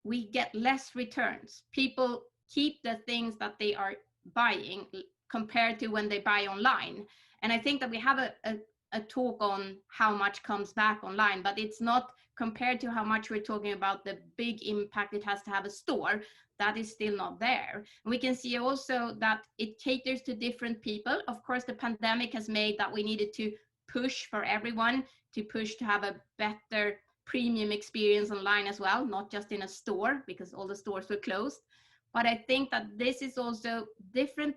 we get less returns. People keep the things that they are buying compared to when they buy online. And I think that we have a talk on how much comes back online, but it's not compared to how much we're talking about the big impact it has to have a store. That is still not there. And we can see also that it caters to different people. Of course, the pandemic has made that we needed to push for everyone, to push to have a better premium experience online as well, not just in a store, because all the stores were closed. But I think that this is also different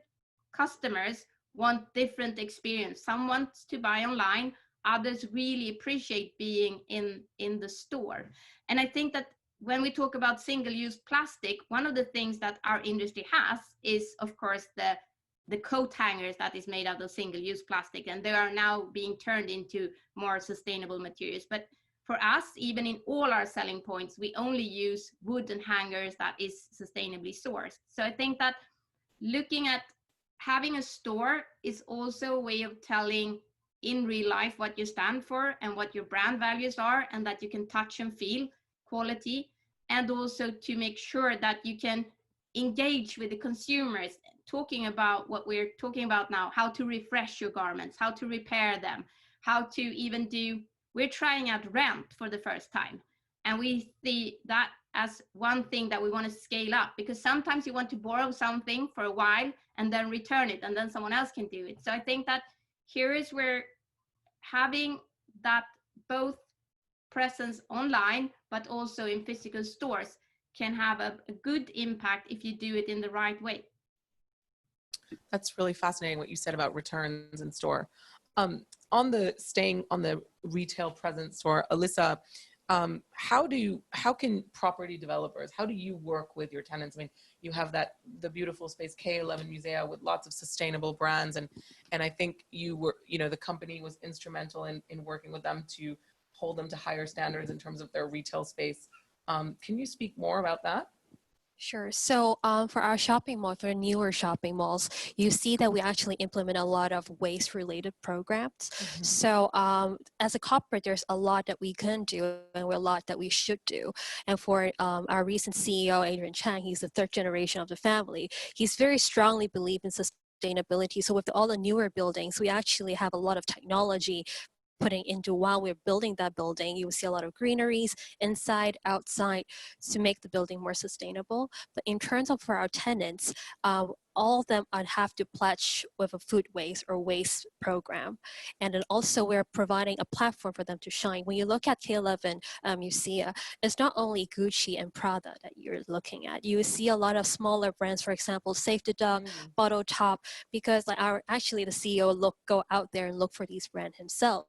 customers want different experience. Some want to buy online, others really appreciate being in the store. And I think that when we talk about single-use plastic, one of the things that our industry has is, of course, the coat hangers that is made out of single-use plastic, and they are now being turned into more sustainable materials. But for us, even in all our selling points, we only use wooden hangers that is sustainably sourced. So I think that looking at having a store is also a way of telling in real life what you stand for and what your brand values are, and that you can touch and feel quality, and also to make sure that you can engage with the consumers, talking about what we're talking about now, how to refresh your garments, how to repair them, how to even we're trying out rent for the first time. And we see that as one thing that we want to scale up, because sometimes you want to borrow something for a while and then return it, and then someone else can do it. So I think that here is where having that both presence online but also in physical stores can have a good impact if you do it in the right way. That's really fascinating what you said about returns in store. Staying on the retail presence store, Alissa, how can property developers, how do you work with your tenants? I mean, you have the beautiful space K11 Musea with lots of sustainable brands, and I think the company was instrumental in working with them to hold them to higher standards in terms of their retail space. Can you speak more about that? Sure. So for our shopping mall, for newer shopping malls, you see that we actually implement a lot of waste-related programs. Mm-hmm. So as a corporate, there's a lot that we can do and a lot that we should do. And for our recent CEO, Adrian Chang, he's the third generation of the family. He's very strongly believed in sustainability. So with all the newer buildings, we actually have a lot of technology putting into while we're building that building. You will see a lot of greeneries inside, outside, to make the building more sustainable. But in terms of for our tenants, all of them would have to pledge with a food waste or waste program. And then also we're providing a platform for them to shine. When you look at K11 Musea, it's not only Gucci and Prada that you're looking at. You see a lot of smaller brands, for example, Save the Duck, Bottle Top, because like actually the CEO go out there and look for these brands himself.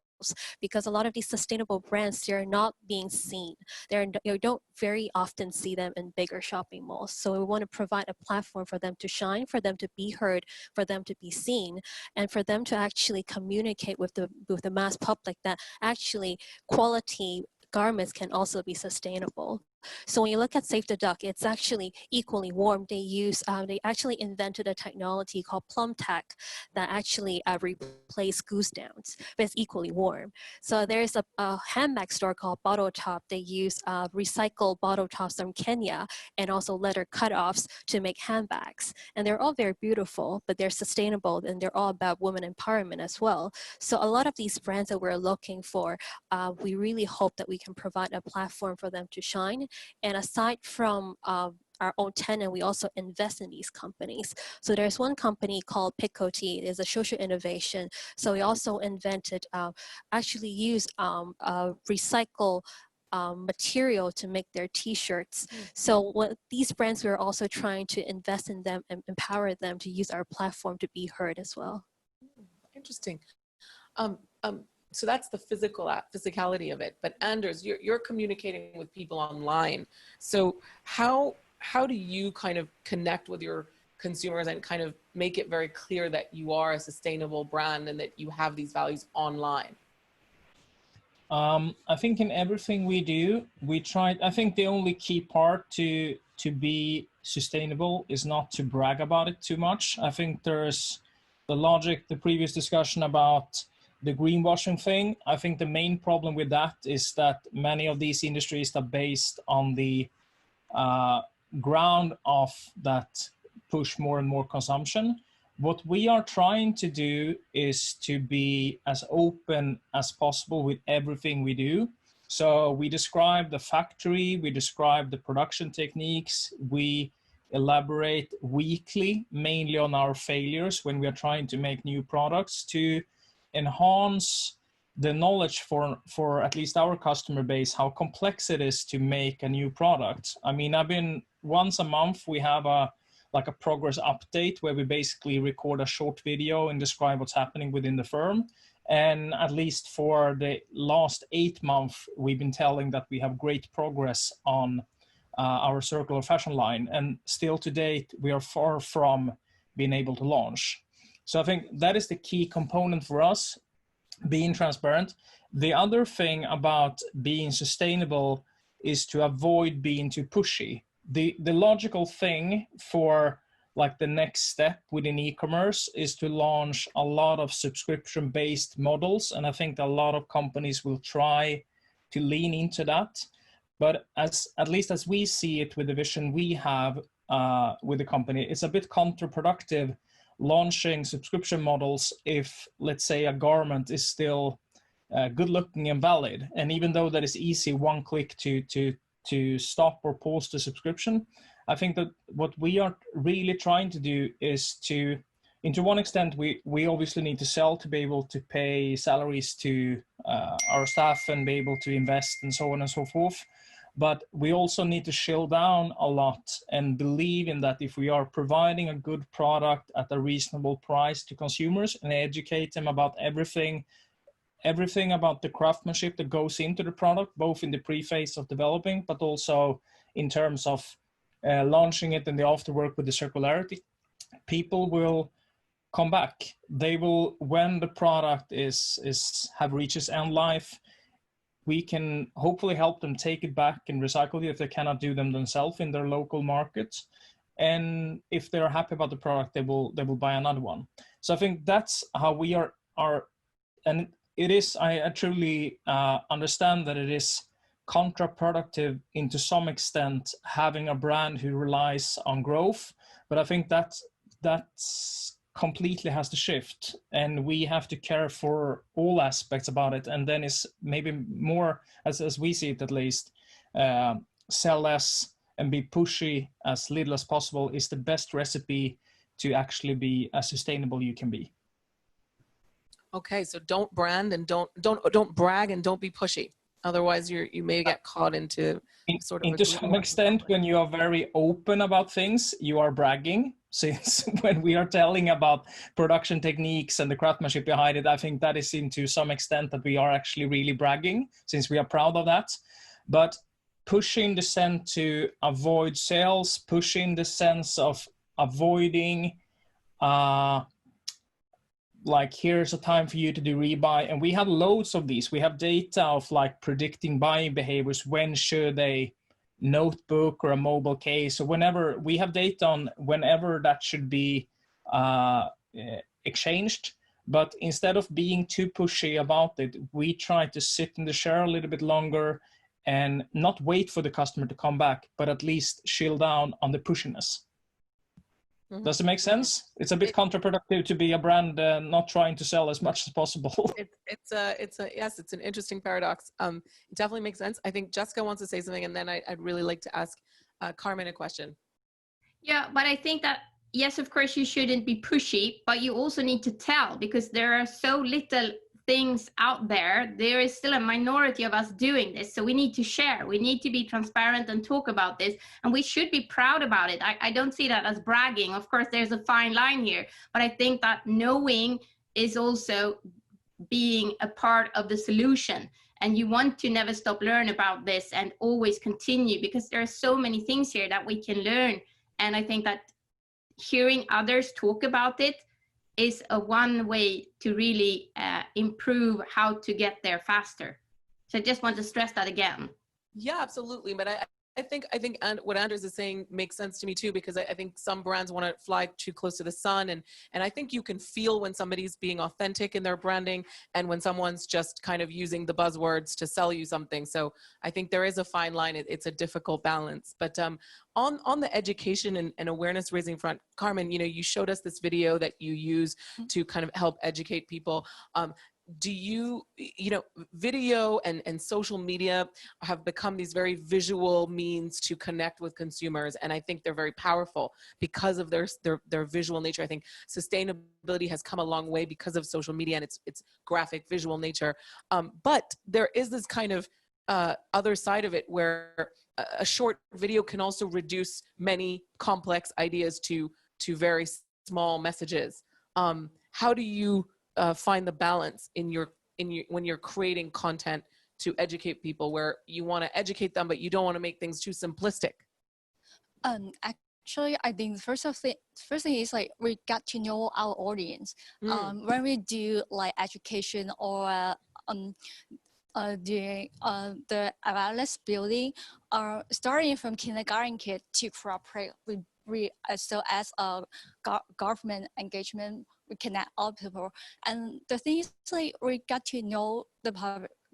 Because a lot of these sustainable brands, they're not being seen. You don't very often see them in bigger shopping malls. So we want to provide a platform for them to shine, for them to be heard, for them to be seen, and for them to actually communicate with the mass public that actually quality garments can also be sustainable. So when you look at Save the Duck, it's actually equally warm. They actually invented a technology called Plum Tech that actually replace goose downs, but it's equally warm. So there's a handbag store called Bottle Top. They use recycled bottle tops from Kenya and also leather cutoffs to make handbags. And they're all very beautiful, but they're sustainable and they're all about women empowerment as well. So a lot of these brands that we're looking for, we really hope that we can provide a platform for them to shine. And aside from our own tenant, we also invest in these companies. So there's one company called Picoti. It is a social innovation. So we also invented, actually use recycle material to make their t-shirts. So these brands, we're also trying to invest in them and empower them to use our platform to be heard as well. Interesting. So that's the physicality of it. But Anders, you're communicating with people online. So how do you kind of connect with your consumers and kind of make it very clear that you are a sustainable brand and that you have these values online? I think in everything we do, I think the only key part to be sustainable is not to brag about it too much. I think there's the previous discussion about the greenwashing thing. I think the main problem with that is that many of these industries are based on the ground of that push more and more consumption. What we are trying to do is to be as open as possible with everything we do. So we describe the factory, we describe the production techniques, we elaborate weekly, mainly on our failures when we are trying to make new products to enhance the knowledge for at least our customer base, how complex it is to make a new product. I mean, once a month, we have a progress update where we basically record a short video and describe what's happening within the firm. And at least for the last 8 months, we've been telling that we have great progress on our circular fashion line. And still to date, we are far from being able to launch. So I think that is the key component for us, being transparent. The other thing about being sustainable is to avoid being too pushy. The logical thing for like the next step within e-commerce is to launch a lot of subscription-based models. And I think a lot of companies will try to lean into that. But at least as we see it with the vision we have with the company, it's a bit counterproductive launching subscription models if, let's say, a garment is still good looking and valid. And even though that is easy, one click to stop or pause the subscription, I think that what we are really trying to do is to to one extent, we obviously need to sell to be able to pay salaries to our staff and be able to invest and so on and so forth. But we also need to shill down a lot and believe in that if we are providing a good product at a reasonable price to consumers and educate them about everything about the craftsmanship that goes into the product, both in the pre-phase of developing, but also in terms of launching it and the afterwork with the circularity, people will come back. They will, when the product have reached its end life, we can hopefully help them take it back and recycle it if they cannot do them themselves in their local markets. And if they're happy about the product, they will buy another one. So I think that's how we are and it is, I truly understand that it is counterproductive to some extent having a brand who relies on growth, but I think that's completely has to shift, and we have to care for all aspects about it. And then it's maybe more, as we see it at least, sell less and be pushy as little as possible is the best recipe to actually be as sustainable you can be. Okay, so don't brand and don't brag and don't be pushy. Otherwise, you may get caught into sort of. To some extent, when you are very open about things, you are bragging. Since when we are telling about production techniques and the craftsmanship behind it, I think that is to some extent that we are actually really bragging, since we are proud of that. But pushing the sense to avoid sales, pushing the sense of avoiding like, here's a time for you to do rebuy. And we have loads of these. We have data of like predicting buying behaviors. When should a notebook or a mobile case, or whenever we have data on whenever that should be exchanged. But instead of being too pushy about it, we try to sit in the chair a little bit longer and not wait for the customer to come back, but at least chill down on the pushiness. Does it make sense? It's a bit counterproductive to be a brand not trying to sell as much as possible. Yes, it's an interesting paradox. It definitely makes sense. I think Jessica wants to say something, and then I'd really like to ask Carmen a question. Yeah, but I think that, yes, of course you shouldn't be pushy, but you also need to tell, because there are so little things out there. There is still a minority of us doing this, so we need to share. We need to be transparent and talk about this, and we should be proud about it. I don't see that as bragging. Of course, there's a fine line here, but I think that knowing is also being a part of the solution, and you want to never stop learn about this and always continue, because there are so many things here that we can learn. And I think that hearing others talk about it is one way to really improve how to get there faster. So I just want to stress that again. Yeah, absolutely. But I think and what Anders is saying makes sense to me too, because I think some brands want to fly too close to the sun, and I think you can feel when somebody's being authentic in their branding and when someone's just kind of using the buzzwords to sell you something. So I think there is a fine line. It's a difficult balance. But on the education and awareness raising front, Carmen, you showed us this video that you use to kind of help educate people. Do video and social media have become these very visual means to connect with consumers, and I think they're very powerful because of their visual nature. I think sustainability has come a long way because of social media and its graphic visual nature. But there is this kind of other side of it where a short video can also reduce many complex ideas to very small messages. How do you find the balance when you're creating content to educate people, where you want to educate them but you don't want to make things too simplistic? Actually, I think the first thing is like we got to know our audience. When we do like education or doing the awareness building, starting from kindergarten kid to corporate, we so as a government engagement, we connect all people. And the thing is, like, we got to know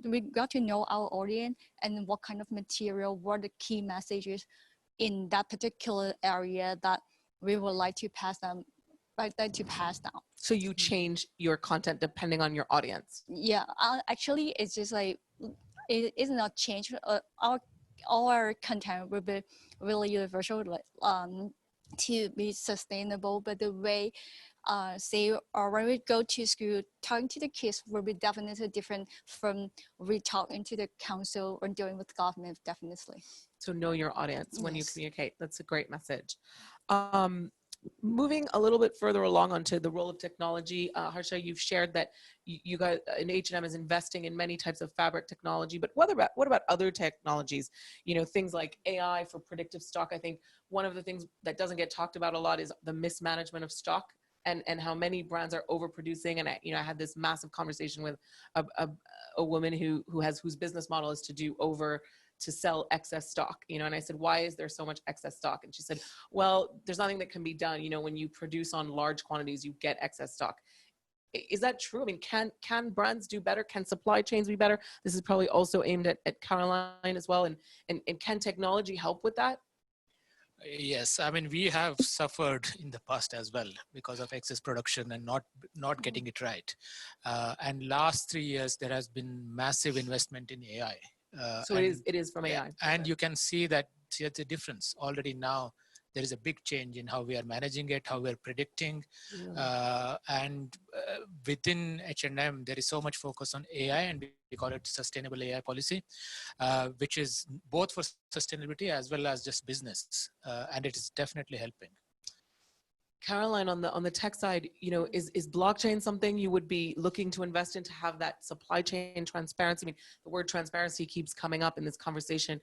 we got to know our audience and what kind of material, what the key messages in that particular area that we would like to pass down. So you change your content depending on your audience? Yeah, actually, it's just like it is not change. Our content will be really universal, like to be sustainable, but the way say, or when we go to school, talking to the kids will be definitely different from we talking to the council or dealing with government, definitely. So know your audience when you Yes. communicate. That's a great message. Moving a little bit further along onto the role of technology, Harsha, you've shared that you guys in H&M is investing in many types of fabric technology, but what about other technologies? You know, things like AI for predictive stock. I think one of the things that doesn't get talked about a lot is the mismanagement of stock and how many brands are overproducing. And I had this massive conversation with a woman whose business model is to sell excess stock, and I said, why is there so much excess stock? And she said, well, there's nothing that can be done. When you produce on large quantities, you get excess stock. Is that true? I mean, can brands do better? Can supply chains be better? This is probably also aimed at Caroline as well. And can technology help with that? Yes, I mean, we have suffered in the past as well because of excess production and not getting it right. And last 3 years, there has been massive investment in AI. So it is from AI. And you can see that there's a difference already now. There is a big change in how we are managing it, how we're predicting. And within H&M, there is so much focus on AI, and we call it sustainable AI policy, which is both for sustainability as well as just business. And it is definitely helping. Caroline, on the tech side, is blockchain something you would be looking to invest in to have that supply chain transparency? I mean, the word transparency keeps coming up in this conversation.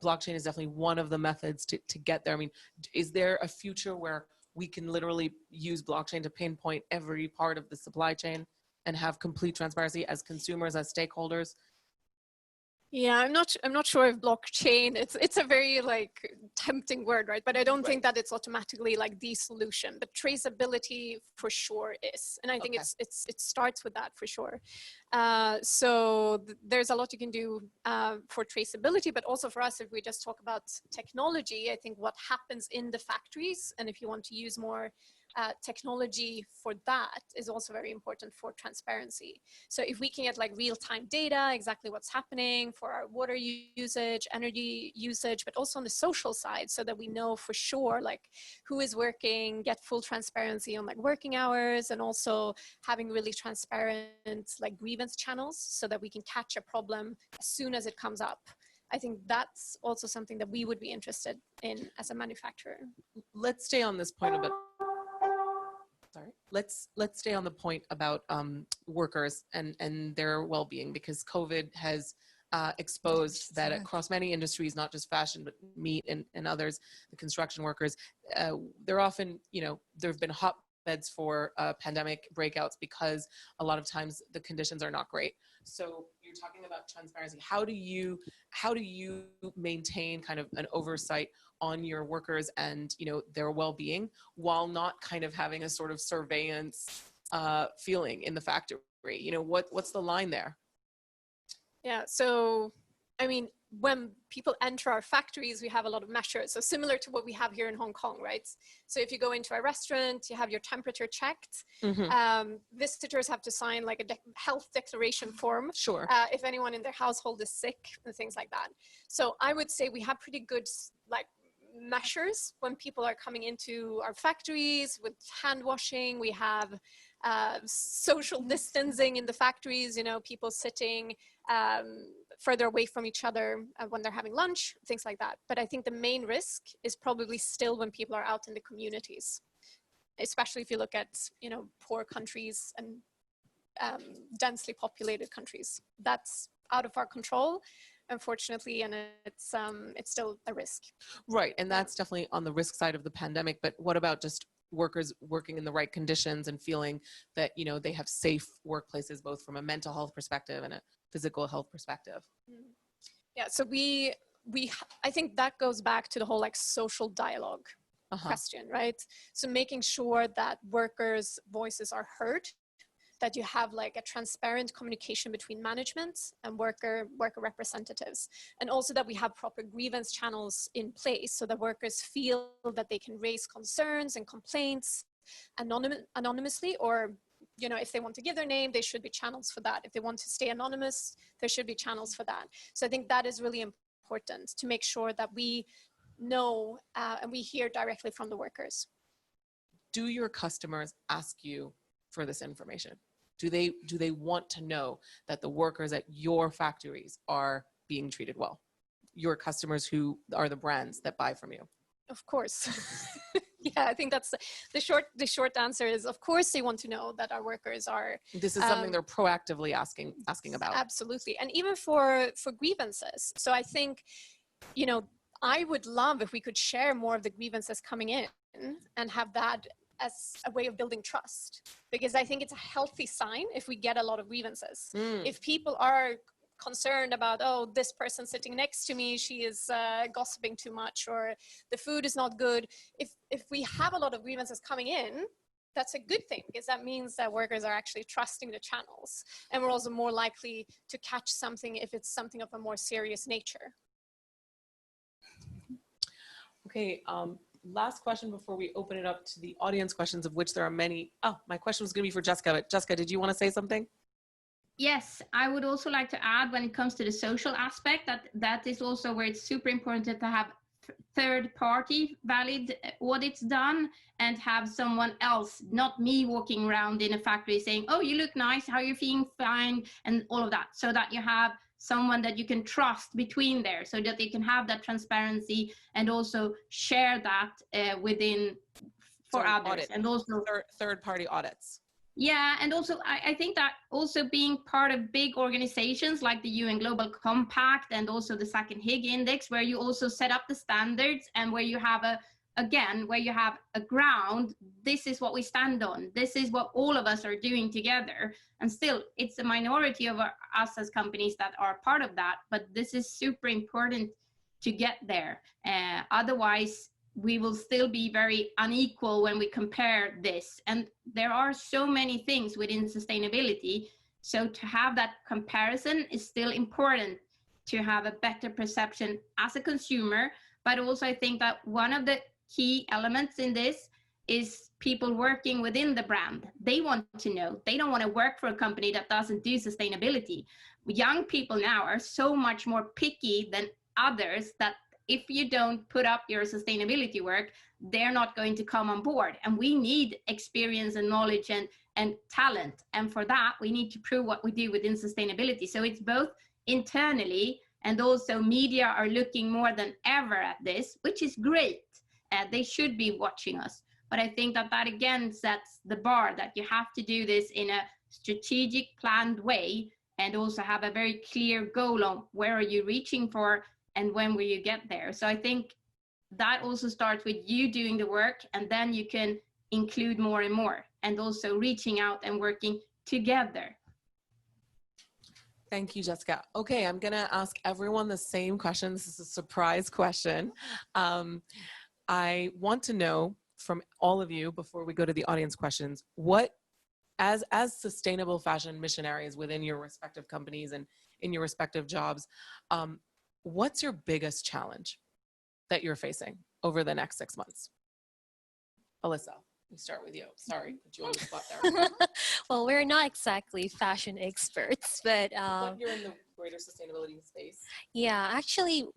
Blockchain is definitely one of the methods to get there. I mean, is there a future where we can literally use blockchain to pinpoint every part of the supply chain and have complete transparency as consumers, as stakeholders? Yeah, I'm not sure if blockchain, it's a very tempting word, right? But I don't think that it's automatically the solution, but traceability for sure is. And I think it starts with that for sure. So there's a lot you can do for traceability, but also for us, if we just talk about technology, I think what happens in the factories, and if you want to use more technology for that is also very important for transparency. So if we can get real-time data, exactly what's happening for our water usage, energy usage, but also on the social side, so that we know for sure who is working, get full transparency on working hours, and also having really transparent grievance channels so that we can catch a problem as soon as it comes up. I think that's also something that we would be interested in as a manufacturer. Let's stay on this point a bit. Sorry. Let's stay on the point about workers and their well-being, because COVID has exposed that across many industries, not just fashion, but meat and others, the construction workers, they're often, there have been hotbeds for pandemic breakouts because a lot of times the conditions are not great. So you're talking about transparency. How do you maintain kind of an oversight on your workers and their well-being while not kind of having a sort of surveillance feeling in the factory? What's the line there? Yeah, so I mean, when people enter our factories, we have a lot of measures. So similar to what we have here in Hong Kong, right? So if you go into a restaurant, you have your temperature checked. Visitors have to sign a health declaration form. Sure. If anyone in their household is sick and things like that. So I would say we have pretty good measures when people are coming into our factories with hand washing. We have social distancing in the factories, people sitting further away from each other when they're having lunch, things like that. But I think the main risk is probably still when people are out in the communities, especially if you look at, poor countries and densely populated countries. That's out of our control, unfortunately, and it's still a risk. Right, and that's definitely on the risk side of the pandemic. But what about just workers working in the right conditions and feeling that they have safe workplaces, both from a mental health perspective and a physical health perspective? Yeah, so I think that goes back to the whole social dialogue question, right? So making sure that workers' voices are heard, that you have a transparent communication between management and worker representatives, and also that we have proper grievance channels in place so that workers feel that they can raise concerns and complaints anonymously, or if they want to give their name, there should be channels for that. If they want to stay anonymous, there should be channels for that. So I think that is really important to make sure that we know and we hear directly from the workers. do your customers ask you for this information? Do they want to know that the workers at your factories are being treated well? Your customers who are the brands that buy from you? Of course. Yeah, I think that's the short answer is, of course they want to know that our workers are. This is something they're proactively asking about. Absolutely. And even for grievances. So I think, you know, I would love if we could share more of the grievances coming in and have that as a way of building trust, because I think it's a healthy sign if we get a lot of grievances. If people are concerned about, oh, this person sitting next to me, she is gossiping too much, or the food is not good. If we have a lot of grievances coming in, that's a good thing, because that means that workers are actually trusting the channels, and we're also more likely to catch something if it's something of a more serious nature. Okay, last question before we open it up to the audience questions, of which there are many. Oh, my question was going to be for Jessica, but Jessica, did you want to say something? Yes, I would also like to add, when it comes to the social aspect, that is also where it's super important to have third-party valid audits done, and have someone else, not me, walking around in a factory saying, oh, you look nice, how are you feeling, fine, and all of that, so that you have someone that you can trust between there, so that they can have that transparency and also share that within for others. Audit. And also third-party audits. Yeah, and also I think that also being part of big organizations like the UN Global Compact and also the Second Higg Index, where you also set up the standards, and where you have where you have a ground, this is what we stand on, this is what all of us are doing together. And still, it's a minority of us as companies that are part of that, but this is super important to get there. Otherwise, we will still be very unequal when we compare this. And there are so many things within sustainability. So to have that comparison is still important, to have a better perception as a consumer. But also I think that one of the key elements in this is people working within the brand. They want to know. They don't want to work for a company that doesn't do sustainability. Young people now are so much more picky than others, that if you don't put up your sustainability work, they're not going to come on board. And we need experience and knowledge and talent. And for that, we need to prove what we do within sustainability. So it's both internally, and also media are looking more than ever at this, which is great. They should be watching us. But I think that again sets the bar, that you have to do this in a strategic, planned way, and also have a very clear goal on where are you reaching for and when will you get there. So I think that also starts with you doing the work, and then you can include more and more, and also reaching out and working together. Thank you, Jessica. Okay, I'm gonna ask everyone the same question. This is a surprise question. I want to know from all of you, before we go to the audience questions, what, as sustainable fashion missionaries within your respective companies and in your respective jobs, what's your biggest challenge that you're facing over the next 6 months? Alissa, we start with you. Sorry, put you on the spot there. Well, we're not exactly fashion experts, but you're in the greater sustainability space. Yeah, actually,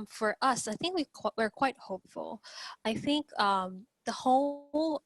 for us, I think we're quite hopeful. I think the whole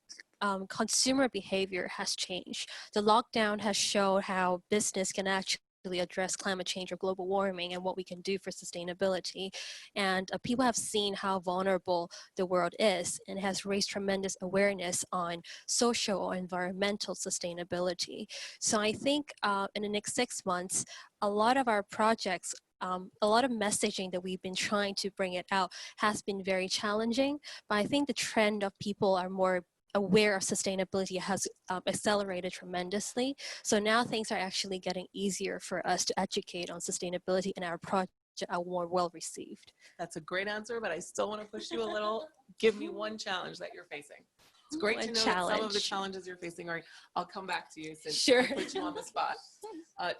consumer behavior has changed. The lockdown has shown how business can actually address climate change or global warming and what we can do for sustainability. And people have seen how vulnerable the world is, and has raised tremendous awareness on social or environmental sustainability. So I think in the next 6 months, a lot of our projects, a lot of messaging that we've been trying to bring it out has been very challenging, but I think the trend of people are more aware of sustainability has accelerated tremendously. So now things are actually getting easier for us to educate on sustainability, and our projects are more well received. That's a great answer, but I still want to push you a little. Give me one challenge that you're facing. It's great to know that some of the challenges you're facing are, I'll come back to you since I put you on the spot.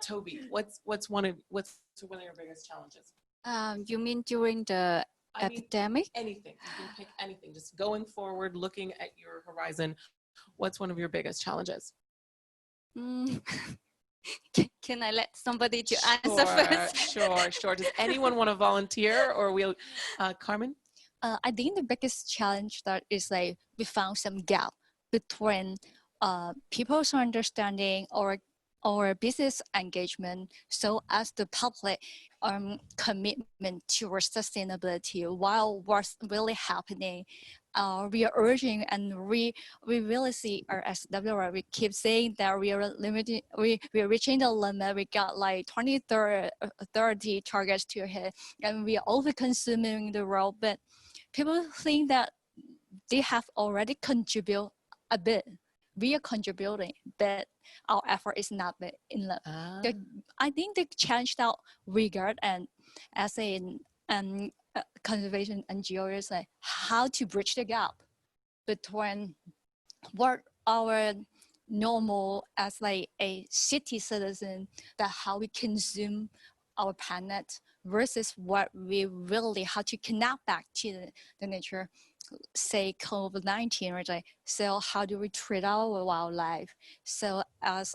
Toby, what's one of your biggest challenges? You mean during the epidemic? Anything. You can pick anything. Just going forward, looking at your horizon, what's one of your biggest challenges? Can I let somebody to answer first? Sure. Does anyone want to volunteer, or we'll, Carmen? I think the biggest challenge that is like we found some gap between people's understanding or business engagement, so as the public commitment towards sustainability while what's really happening. We are urging and we really see our SWR, we keep saying that we are limiting, we are reaching the limit. We got like 2030 targets to hit, and we are over consuming the world. But people think that they have already contributed a bit. We are contributing, but our effort is not enough. I think the challenge that we got, and as a conservation NGO, is like how to bridge the gap between what our normal as like a city citizen, that how we consume our planet versus what we really how to connect back to the nature. Say COVID-19, right? Like, so how do we treat our wildlife? So as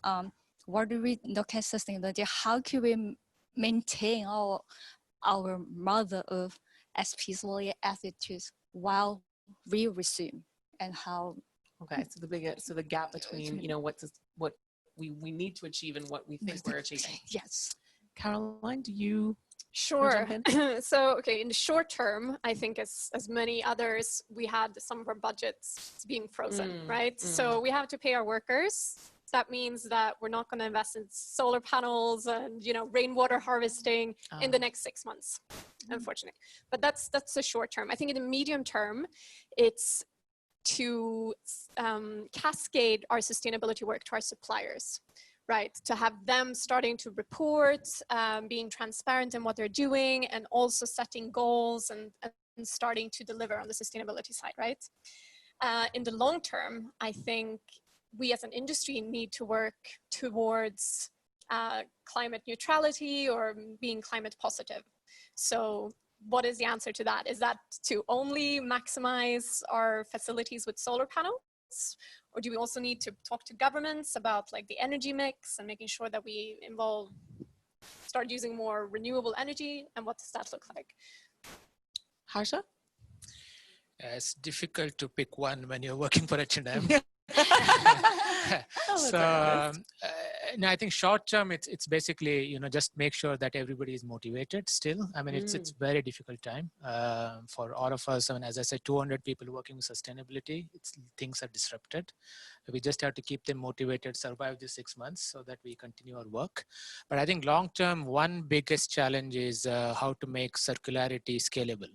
what do we look at sustainability? How can we maintain our Mother Earth as peacefully as it is while we resume, and how? Okay, so the gap between what we need to achieve and what we think we're achieving. Yes. Caroline, do you? Sure. So, okay, in the short term, I think as many others, we had some of our budgets being frozen, right? So we have to pay our workers. That means that we're not going to invest in solar panels and, rainwater harvesting in the next 6 months, unfortunately. But that's the short term. I think in the medium term, it's to cascade our sustainability work to our suppliers. Right, to have them starting to report, being transparent in what they're doing, and also setting goals and starting to deliver on the sustainability side, right? In the long term, I think we as an industry need to work towards climate neutrality or being climate positive. So what is the answer to that? Is that to only maximize our facilities with solar panels? Or do we also need to talk to governments about like the energy mix and making sure that we start using more renewable energy? And what does that look like? Harsha? It's difficult to pick one when you're working for H&M. So no, I think short term, it's basically, just make sure that everybody is motivated still. I mean, it's a very difficult time for all of us. I mean, as I said, 200 people working with sustainability, things are disrupted. We just have to keep them motivated, survive these 6 months so that we continue our work. But I think long term, one biggest challenge is how to make circularity scalable.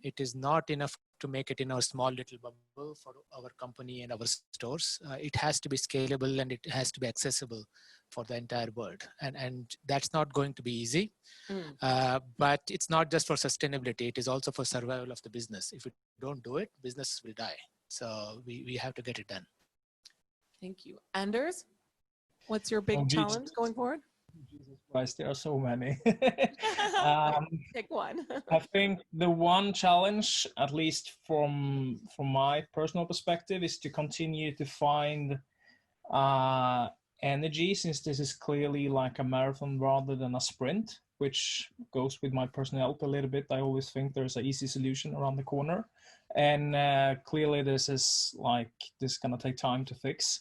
It is not enough to make it in our small little bubble for our company and our stores. It has to be scalable and it has to be accessible for the entire world. And that's not going to be easy. But it's not just for sustainability. It is also for survival of the business. If we don't do it, business will die. So we have to get it done. Thank you. Anders, what's your big challenge going forward? Jesus Christ, there are so many. Pick one. I think the one challenge, at least from my personal perspective, is to continue to find energy, since this is clearly like a marathon rather than a sprint, which goes with my personality a little bit. I always think there's an easy solution around the corner. And clearly this is gonna take time to fix.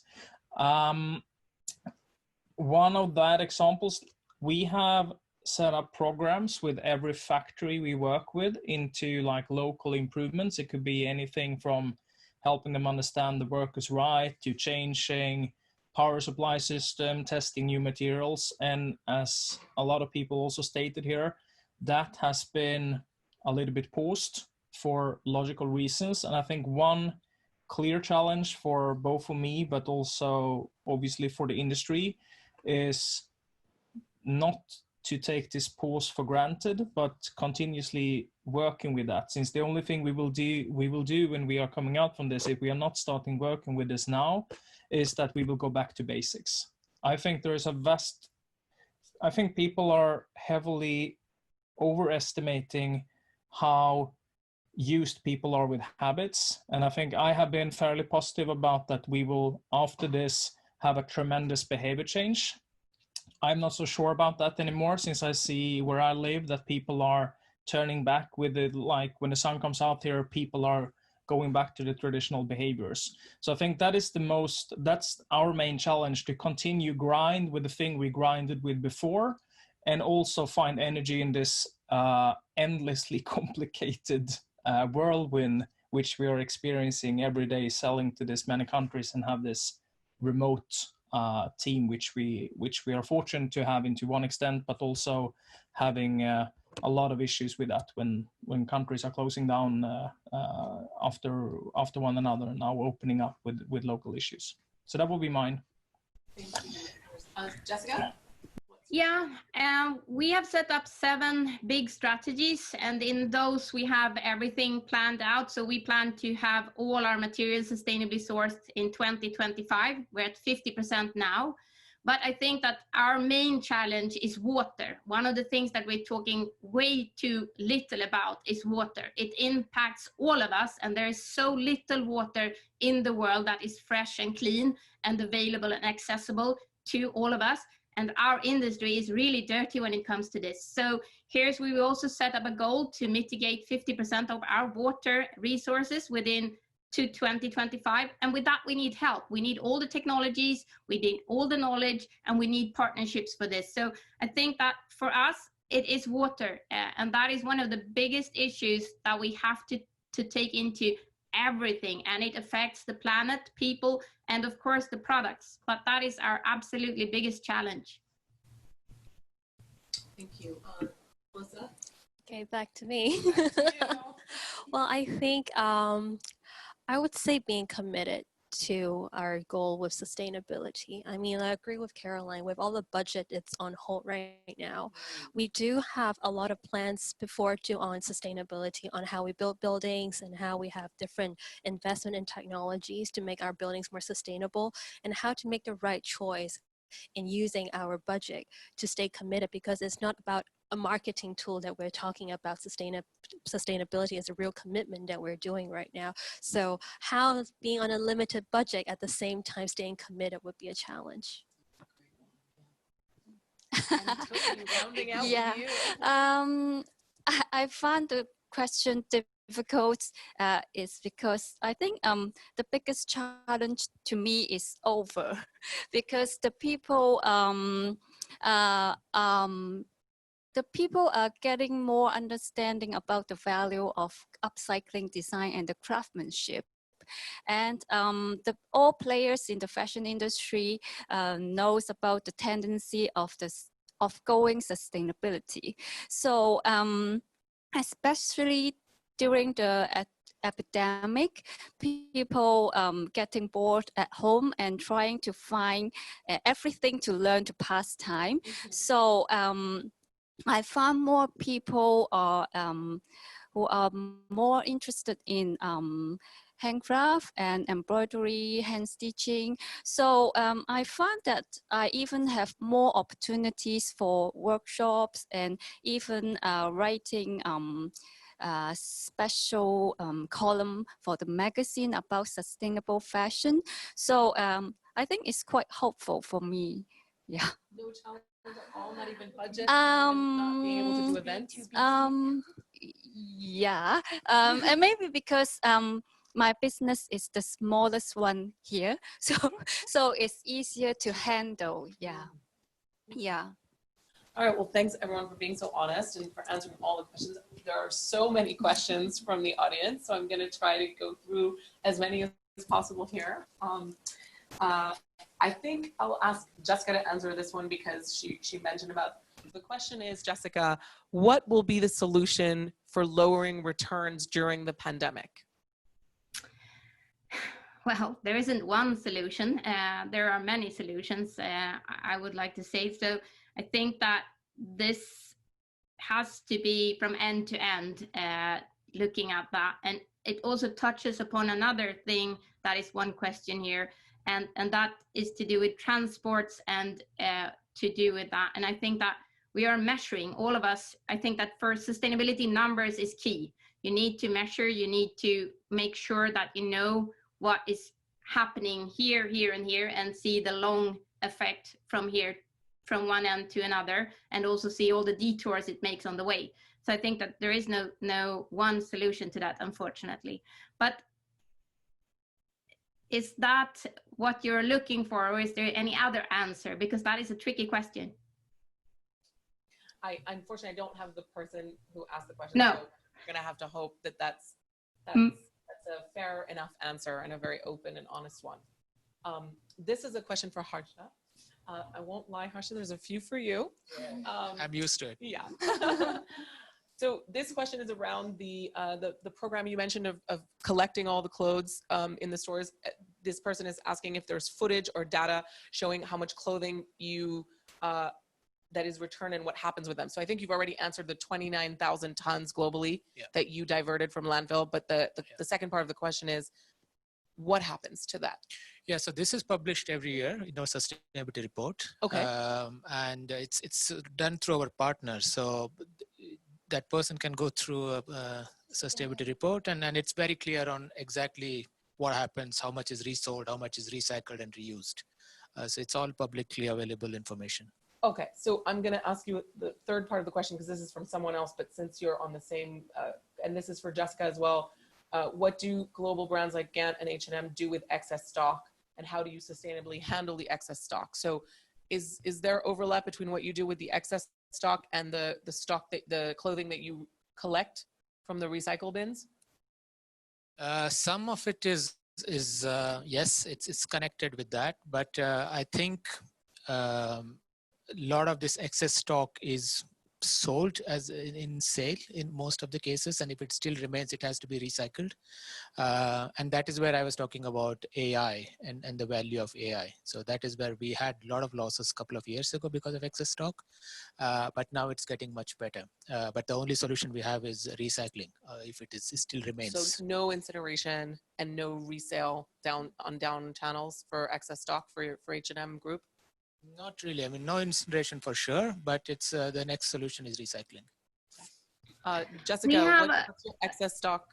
One of that examples, we have set up programs with every factory we work with into like local improvements. It could be anything from helping them understand the workers' right to changing power supply system, testing new materials. And as a lot of people also stated here, that has been a little bit paused for logical reasons. And I think one clear challenge for both for me, but also obviously for the industry, is not to take this pause for granted, but continuously working with that. Since the only thing we will do when we are coming out from this, if we are not starting working with this now, is that we will go back to basics. I think there is I think people are heavily overestimating how used people are with habits. And I think I have been fairly positive about that we will, after this, have a tremendous behavior change. I'm not so sure about that anymore, since I see where I live that people are turning back with it. Like when the sun comes out here, people are going back to the traditional behaviors. So I think that is that's our main challenge, to continue grind with the thing we grinded with before, and also find energy in this endlessly complicated whirlwind which we are experiencing every day, selling to this many countries and have this remote team, which we are fortunate to have into one extent, but also having a lot of issues with that when countries are closing down after one another and now opening up with local issues. So that will be mine. Thank you. Jessica? Yeah, we have set up 7 big strategies, and in those we have everything planned out. So we plan to have all our materials sustainably sourced in 2025. We're at 50% now. But I think that our main challenge is water. One of the things that we're talking way too little about is water. It impacts all of us, and there is so little water in the world that is fresh and clean and available and accessible to all of us. And our industry is really dirty when it comes to this. So here's where we also set up a goal to mitigate 50% of our water resources within to 2025. And with that, we need help. We need all the technologies, we need all the knowledge, and we need partnerships for this. So I think that for us, it is water. And that is one of the biggest issues that we have to take into everything. And it affects the planet, people, and of course the products. But that is our absolutely biggest challenge. Thank you. Alissa? Okay, back to me. Back to you. Well, I think I would say being committed to our goal with sustainability. I mean, I agree with Caroline, with all the budget, it's on hold right now. We do have a lot of plans before too on sustainability, on how we build buildings and how we have different investment in technologies to make our buildings more sustainable, and how to make the right choice in using our budget to stay committed, because it's not about a marketing tool that we're talking about. Sustainability is a real commitment that we're doing right now. So how being on a limited budget at the same time staying committed would be a challenge. And Toby, rounding out Yeah, with you. I found the question difficult is because I think the biggest challenge to me is over, because the people are getting more understanding about the value of upcycling design and the craftsmanship. And all players in the fashion industry knows about the tendency of going sustainability. So especially during the epidemic, people getting bored at home and trying to find everything to learn to pass time. So I found more people who are more interested in handcraft and embroidery, hand stitching. So I found that I even have more opportunities for workshops and even writing special column for the magazine about sustainable fashion. So I think it's quite hopeful for me. Yeah. No challenge at all, not even budget, not being able to do events? Yeah, and maybe because my business is the smallest one here, so it's easier to handle. Yeah, yeah. All right, well, thanks everyone for being so honest and for answering all the questions. There are so many questions from the audience, so I'm gonna try to go through as many as possible here. I think I'll ask Jessica to answer this one because she mentioned about, the question is, Jessica, what will be the solution for lowering returns during the pandemic? Well, there isn't one solution. There are many solutions, I would like to say. So I think that this has to be from end to end, looking at that. And it also touches upon another thing that is one question here, and that is to do with transports and to do with that. And I think that we are measuring, all of us, I think that for sustainability, numbers is key. You need to measure, you need to make sure that you know what is happening here, here, and here, and see the long effect from here, from one end to another, and also see all the detours it makes on the way. So I think that there is no one solution to that, unfortunately. But Is that what you're looking for, or is there any other answer? Because that is a tricky question. Unfortunately, I don't have the person who asked the question. No. So we're gonna have to hope that that's a fair enough answer and a very open and honest one. This is a question for Harsha. I won't lie, Harsha, there's a few for you. I'm used to it. Yeah. So this question is around the program you mentioned of collecting all the clothes in the stores. This person is asking if there's footage or data showing how much clothing you that is returned and what happens with them. So I think you've already answered the 29,000 tons globally that you diverted from landfill. But the second part of the question is, what happens to that? Yeah, so this is published every year, sustainability report. Okay. And it's done through our partners. So that person can go through a sustainability report, and it's very clear on exactly what happens, how much is resold, how much is recycled and reused. So it's all publicly available information. Okay, so I'm going to ask you the third part of the question because this is from someone else, but since you're on the same, and this is for Jessica as well, what do global brands like Gant and H&M do with excess stock, and how do you sustainably handle the excess stock? So is there overlap between what you do with the excess stock and the stock, the clothing that you collect from the recycle bins? Some of it is yes, it's connected with that, but I think a lot of this excess stock is sold as in sale in most of the cases, and if it still remains, it has to be recycled. And that is where I was talking about AI and the value of AI. So that is where we had a lot of losses a couple of years ago because of excess stock, but now it's getting much better. But the only solution we have is recycling if it still remains. So no incineration and no resale down channels for excess stock for H&M Group? Not really. I mean, no incineration for sure, but it's the next solution is recycling. Jessica, what's your excess stock?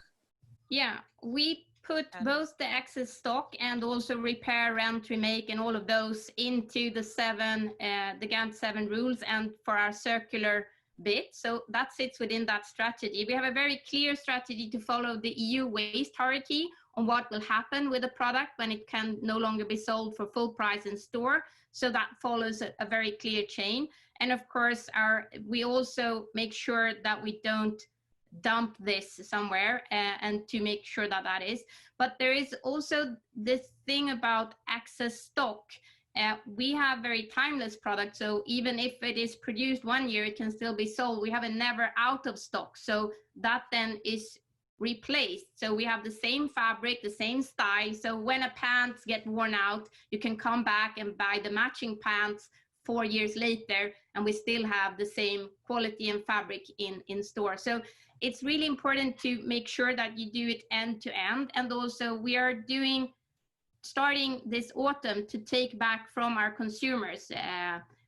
Yeah, we put both the excess stock and also repair, rent, remake, and all of those into the Gant 7 rules and for our circular bit. So that sits within that strategy. We have a very clear strategy to follow the EU waste hierarchy on what will happen with a product when it can no longer be sold for full price in store. So that follows a very clear chain. And of course, we also make sure that we don't dump this somewhere and to make sure that is. But there is also this thing about excess stock. We have very timeless products, so even if it is produced 1 year, it can still be sold. We have a never out of stock, so that then is replaced. So we have the same fabric, the same style. So when a pants get worn out, you can come back and buy the matching pants 4 years later, and we still have the same quality and fabric in store. So it's really important to make sure that you do it end to end. And also we are starting this autumn to take back from our consumers.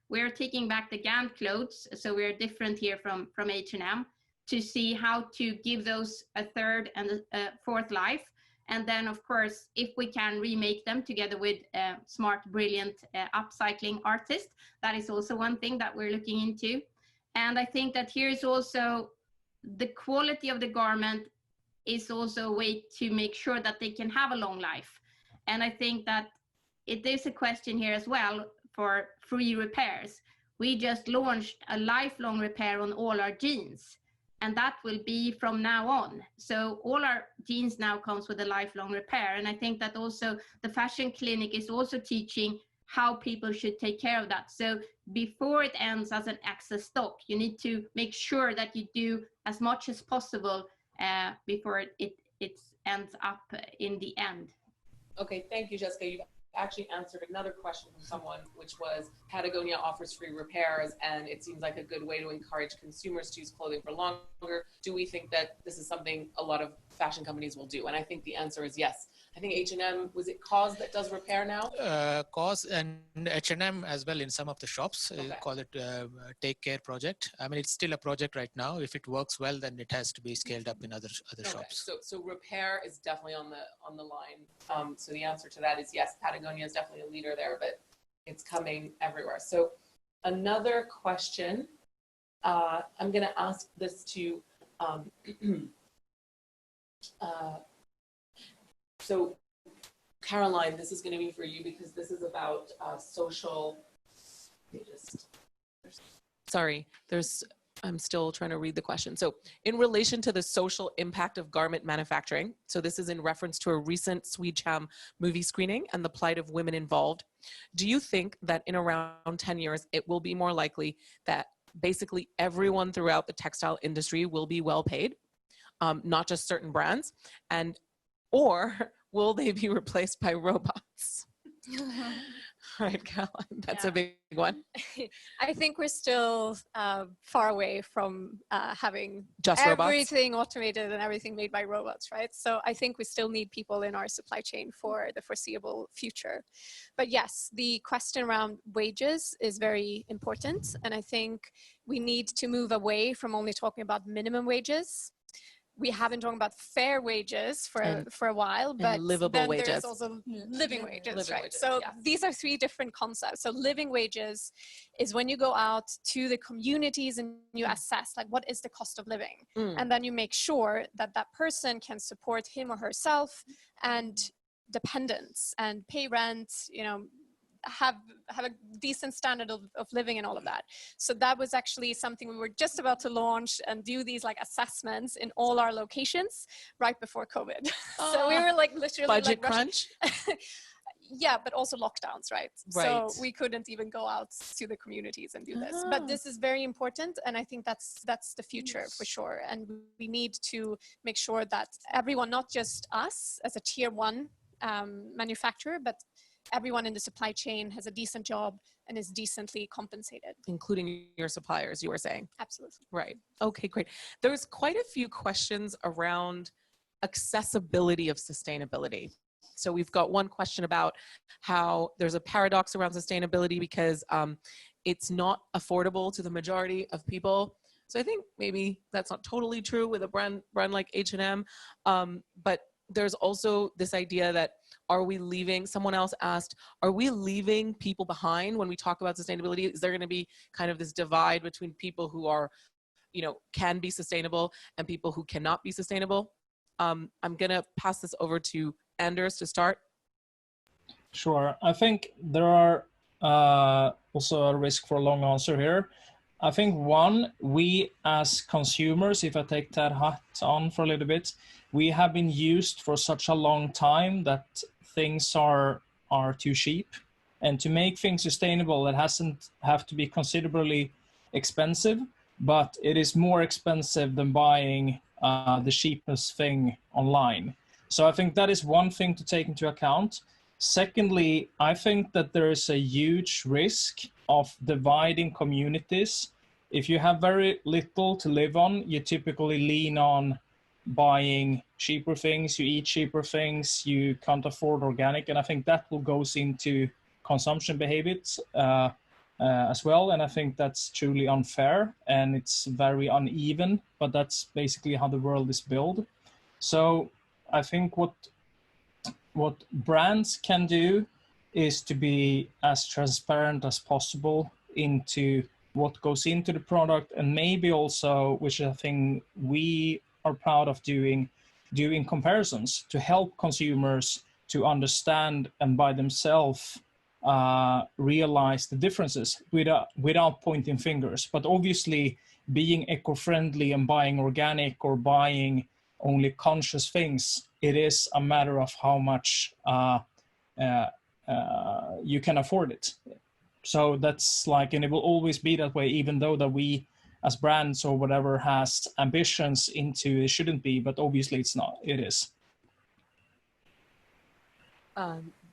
We're taking back the Gant clothes, so we're different here from H&M, to see how to give those a third and a fourth life. And then, of course, if we can remake them together with smart, brilliant upcycling artists, that is also one thing that we're looking into. And I think that here is also the quality of the garment is also a way to make sure that they can have a long life. And I think that there's a question here as well for free repairs. We just launched a lifelong repair on all our jeans, and that will be from now on. So all our jeans now comes with a lifelong repair. And I think that also the fashion clinic is also teaching how people should take care of that. So before it ends as an excess stock, you need to make sure that you do as much as possible before it ends up in the end. Okay, thank you, Jessica. You've actually answered another question from someone, which was Patagonia offers free repairs, and it seems like a good way to encourage consumers to use clothing for longer. Do we think that this is something a lot of fashion companies will do? And I think the answer is yes. I think H&M, was it Cause that does repair now? Cause and H&M as well in some of the shops, call it Take Care project. I mean, it's still a project right now. If it works well, then it has to be scaled up in other shops. So repair is definitely on the line. So the answer to that is yes, Patagonia is definitely a leader there, but it's coming everywhere. So another question, I'm going to ask this to so Caroline, this is going to be for you because this is about social. Sorry, I'm still trying to read the question. So in relation to the social impact of garment manufacturing, so this is in reference to a recent SwedCham movie screening and the plight of women involved. Do you think that in around 10 years, it will be more likely that basically everyone throughout the textile industry will be well paid, not just certain brands, or will they be replaced by robots? Right, Caroline, that's a big one. I think we're still far away from having just everything automated and everything made by robots, right? So I think we still need people in our supply chain for the foreseeable future. But yes, the question around wages is very important. And I think we need to move away from only talking about minimum wages. We have been talking about fair wages for a while, but then there's also living wages, right? So these are three different concepts. So living wages is when you go out to the communities and you assess, like, what is the cost of living? And then you make sure that that person can support him or herself and dependents and pay rent, you know, have a decent standard of living and all of that. So that was actually something we were just about to launch and do these like assessments in all our locations right before COVID. So we were like literally budget crunch. Yeah, but also lockdowns, right? So we couldn't even go out to the communities and do this. But this is very important, and I think that's the future for sure. And we need to make sure that everyone, not just us as a tier 1 manufacturer, but everyone in the supply chain has a decent job and is decently compensated. Including your suppliers, you were saying? Absolutely. Right. Okay, great. There's quite a few questions around accessibility of sustainability. So we've got one question about how there's a paradox around sustainability because it's not affordable to the majority of people. So I think maybe that's not totally true with a brand like H&M, but there's also this idea that someone else asked, are we leaving people behind when we talk about sustainability? Is there going to be kind of this divide between people who are, you know, can be sustainable and people who cannot be sustainable? I'm going to pass this over to Anders to start. Sure. I think there are also a risk for a long answer here. I think one, we as consumers, if I take that hat on for a little bit, we have been used for such a long time that things are too cheap. And to make things sustainable, it have to be considerably expensive, but it is more expensive than buying the cheapest thing online. So I think that is one thing to take into account. Secondly, I think that there is a huge risk of dividing communities. If you have very little to live on, you typically lean on buying cheaper things, you eat cheaper things, you can't afford organic, and I think that will goes into consumption behaviors as well, and I think that's truly unfair and it's very uneven, but that's basically how the world is built. So I think what brands can do is to be as transparent as possible into what goes into the product, and maybe also, which I think we are proud of doing comparisons to help consumers to understand and by themselves realize the differences without pointing fingers. But obviously being eco-friendly and buying organic or buying only conscious things, it is a matter of how much you can afford it. So that's like, and it will always be that way, even though that we as brands or whatever has ambitions into, it shouldn't be, but obviously it's not, it is.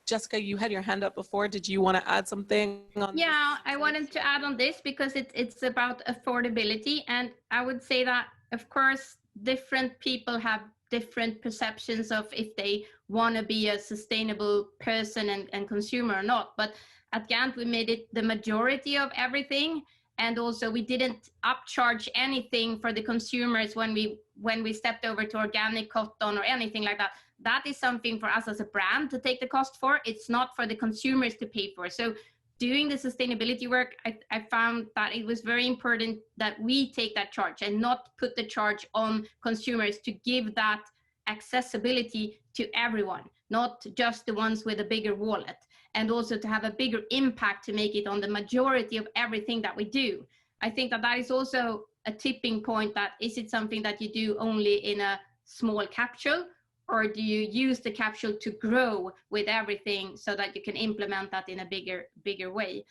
Jessica, you had your hand up before. Did you want to add something on this? Yeah, I wanted to add on this because it's about affordability. And I would say that, of course, different people have different perceptions of if they want to be a sustainable person and consumer or not. But at Gant, we made it the majority of everything. And also we didn't upcharge anything for the consumers when we stepped over to organic cotton or anything like that. That is something for us as a brand to take the cost for. It's not for the consumers to pay for. So doing the sustainability work, I found that it was very important that we take that charge and not put the charge on consumers, to give that accessibility to everyone. not just the ones with a bigger wallet, and also to have a bigger impact to make it on the majority of everything that we do. I think that that is also a tipping point. That is it something that you do only in a small capsule, or do you use the capsule to grow with everything so that you can implement that in a bigger way?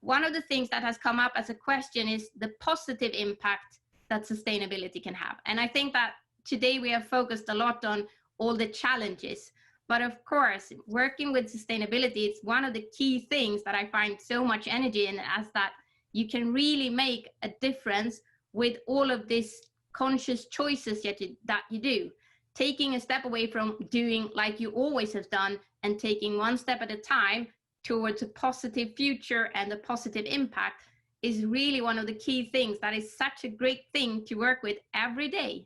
One of the things that has come up as a question is the positive impact that sustainability can have. And I think that today we have focused a lot on all the challenges. But of course, working with sustainability, it's one of the key things that I find so much energy in, as that you can really make a difference with all of these conscious choices that you do. Taking a step away from doing like you always have done and taking one step at a time towards a positive future and a positive impact is really one of the key things that is such a great thing to work with every day.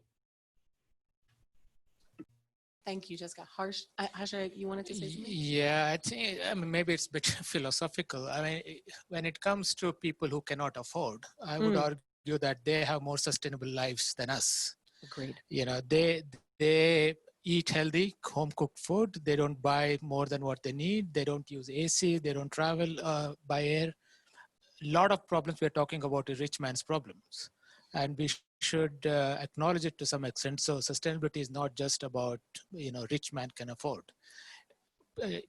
Thank you, Jessica. Harsha, you wanted to say something? Yeah, I think maybe it's a bit philosophical. I mean, when it comes to people who cannot afford, I would argue that they have more sustainable lives than us. Agreed. You know, they eat healthy, home cooked food. They don't buy more than what they need. They don't use AC. They don't travel by air. A lot of problems we're talking about is rich man's problems, and we should acknowledge it to some extent. So sustainability is not just about, rich man can afford.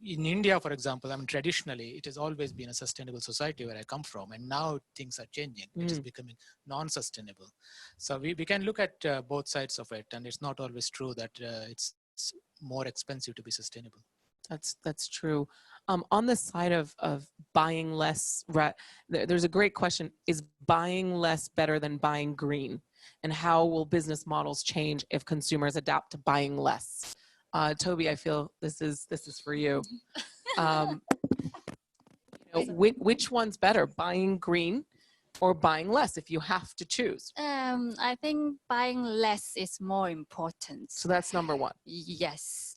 In India, for example, I mean, traditionally, it has always been a sustainable society where I come from, and now things are changing. It is becoming non-sustainable. So we can look at both sides of it, and it's not always true that it's more expensive to be sustainable. That's true. On the side of buying less, there's a great question: is buying less better than buying green? And how will business models change if consumers adapt to buying less? Toby, I feel this is for you. Which one's better, buying green or buying less if you have to choose? I think buying less is more important. So that's number one. Yes.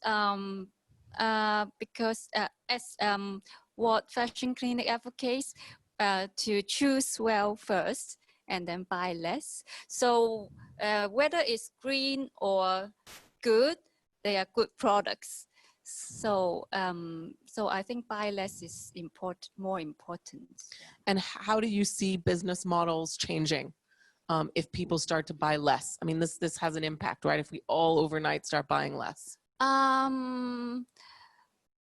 Because as what Fashion Clinic advocates, to choose well first and then buy less. So whether it's green or good, they are good products. So so I think buy less is more important. And how do you see business models changing if people start to buy less? I mean, this has an impact, right? If we all overnight start buying less.